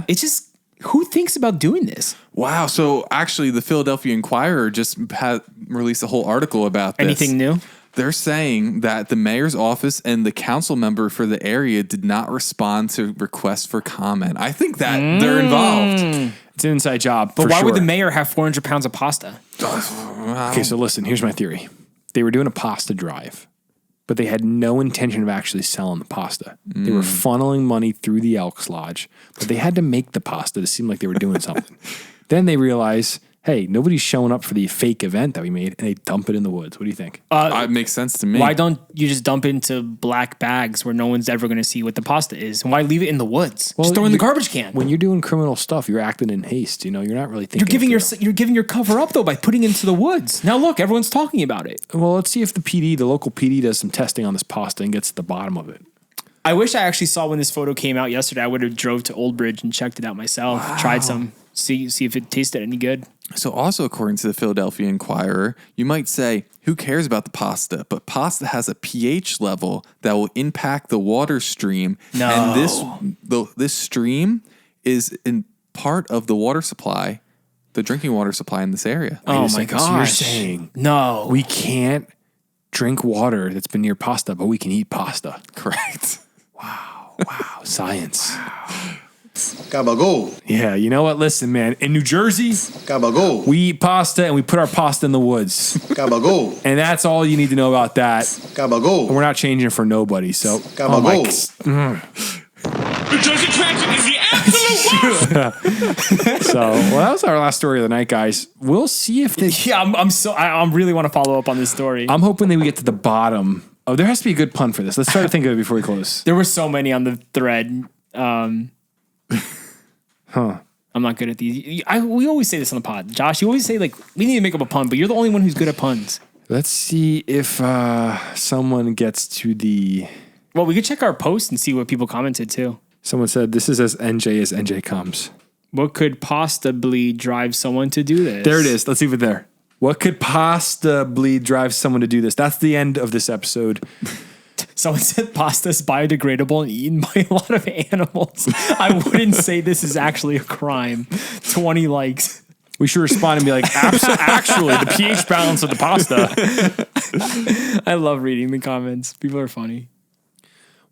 It's just, who thinks about doing this? Wow. So actually, the Philadelphia Inquirer just released a whole article about this. Anything new? They're saying that the mayor's office and the council member for the area did not respond to requests for comment. I think that they're involved. It's an inside job. But for why would sure. the mayor have 400 pounds of pasta? Okay, so listen, here's my theory. They were doing a pasta drive, but they had no intention of actually selling the pasta. They were funneling money through the Elks Lodge, but they had to make the pasta to seem like they were doing something. Then they realize, hey, nobody's showing up for the fake event that we made, and they dump it in the woods. What do you think? It makes sense to me. Why don't you just dump into black bags where no one's ever going to see what the pasta is? And why leave it in the woods? Just throw it in the garbage can. When you're doing criminal stuff, you're acting in haste. You're not really thinking. You're giving your cover up though by putting it into the woods. Now look, everyone's talking about it. Well, let's see if the local PD does some testing on this pasta and gets to the bottom of it. I wish I actually saw when this photo came out yesterday. I would have drove to Old Bridge and checked it out myself. Tried some, see if it tasted any good. So also according to the Philadelphia Inquirer, you might say, who cares about the pasta? But pasta has a pH level that will impact the water stream. No. And this stream is in part of the water supply, the drinking water supply in this area. Oh my So you're gosh. saying No. we can't drink water that's been near pasta, but we can eat pasta. Correct. Wow, science. Gabagool. Yeah, you know what? Listen, man, in New Jersey, Gabagool. we eat pasta and we put our pasta in the woods. Gabagool. And that's all you need to know about that. Gabagool. We're not changing it for nobody. So, Gabagool. oh my- Jersey Transit is the absolute worst. So, well, that was our last story of the night, guys. We'll see if they. Yeah, I really want to follow up on this story. I'm hoping that we get to the bottom. Oh, there has to be a good pun for this. Let's try to think of it before we close. There were so many on the thread. I'm not good at these. We always say this on the pod. Josh, you always say, like, we need to make up a pun, but you're the only one who's good at puns. Let's see if someone gets to the... Well, we could check our post and see what people commented, too. Someone said, this is as NJ comes. What could possibly drive someone to do this? There it is. Let's leave it there. What could possibly drive someone to do this? That's the end of this episode. Someone said pasta is biodegradable and eaten by a lot of animals. I wouldn't say this is actually a crime. 20 likes. We should respond and be like, actually, the pH balance of the pasta. I love reading the comments. People are funny.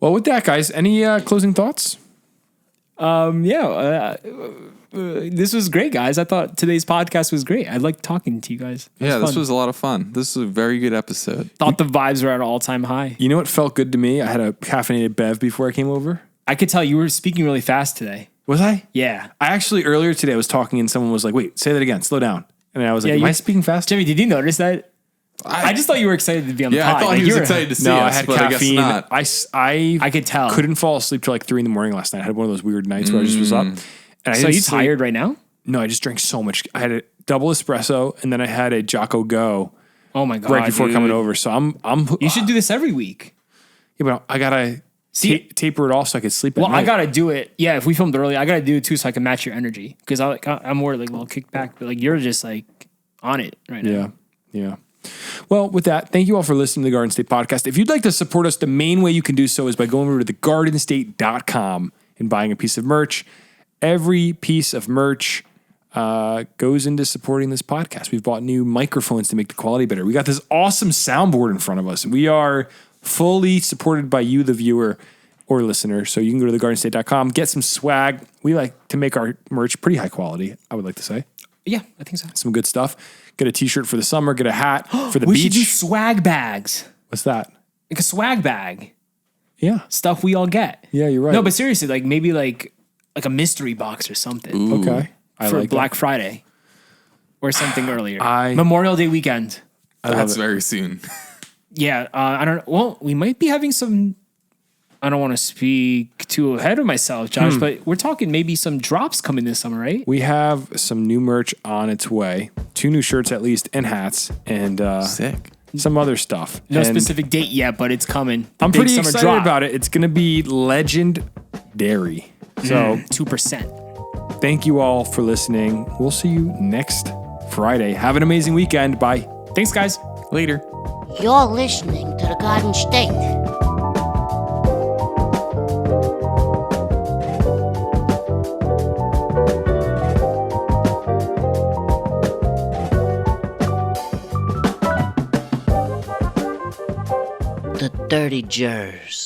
Well, with that, guys, any closing thoughts? This was great, guys. I thought today's podcast was great. I liked talking to you guys. This was a lot of fun. This was a very good episode. Thought the vibes were at an all-time high. You know what felt good to me? I had a caffeinated bev before I came over. I could tell you were speaking really fast today. Was I? Yeah. I actually, earlier today, I was talking and someone was like, wait, say that again. Slow down. And I was like, am I speaking fast? Jimmy, did you notice that? I just thought you were excited to be on the pod. Yeah, I thought he was excited to see us, I had but caffeine. I guess not. I could tell. Couldn't fall asleep till like 3 a.m. last night. I had one of those weird nights where I just was up. And I So didn't you sleep. tired right now? No, I just drank so much. I had a double espresso and then I had a Jocko Go Oh my god! right before dude. coming over. So I'm. You should do this every week. Yeah, but I gotta taper it off so I could sleep. At Well, night. I gotta do it. Yeah, if we filmed early, I gotta do it too, so I can match your energy. Because I'm more like a little kickback, but like you're just like on it right now. Yeah. Well, with that, thank you all for listening to the Garden State Podcast. If you'd like to support us, the main way you can do so is by going over to thegardenstate.com and buying a piece of merch. Every piece of merch goes into supporting this podcast. We've bought new microphones to make the quality better. We got this awesome soundboard in front of us. We are fully supported by you, the viewer or listener. So you can go to thegardenstate.com, get some swag. We like to make our merch pretty high quality, I would like to say. Yeah, I think so. Some good stuff. Get a t-shirt for the summer, get a hat for the We beach. should do swag bags. What's that? Like a swag bag. Yeah. Stuff we all get. Yeah, you're right. No, but seriously, like maybe like a mystery box or something. Okay. I For like Black that. Friday. Or something earlier. I- Memorial Day weekend. That's very soon. Yeah, I don't. Well, we might be having some. I don't want to speak too ahead of myself, Josh, but we're talking maybe some drops coming this summer, right? We have some new merch on its way. 2 new shirts at least, and hats, and Sick. some other stuff. No And specific date yet, but it's coming. The I'm big pretty summer excited drop. about it. It's going to be legendary. So 2%. thank you all for listening. We'll see you next Friday. Have an amazing weekend. Bye. Thanks, guys. Later. You're listening to the Garden State. The Dirty Jers.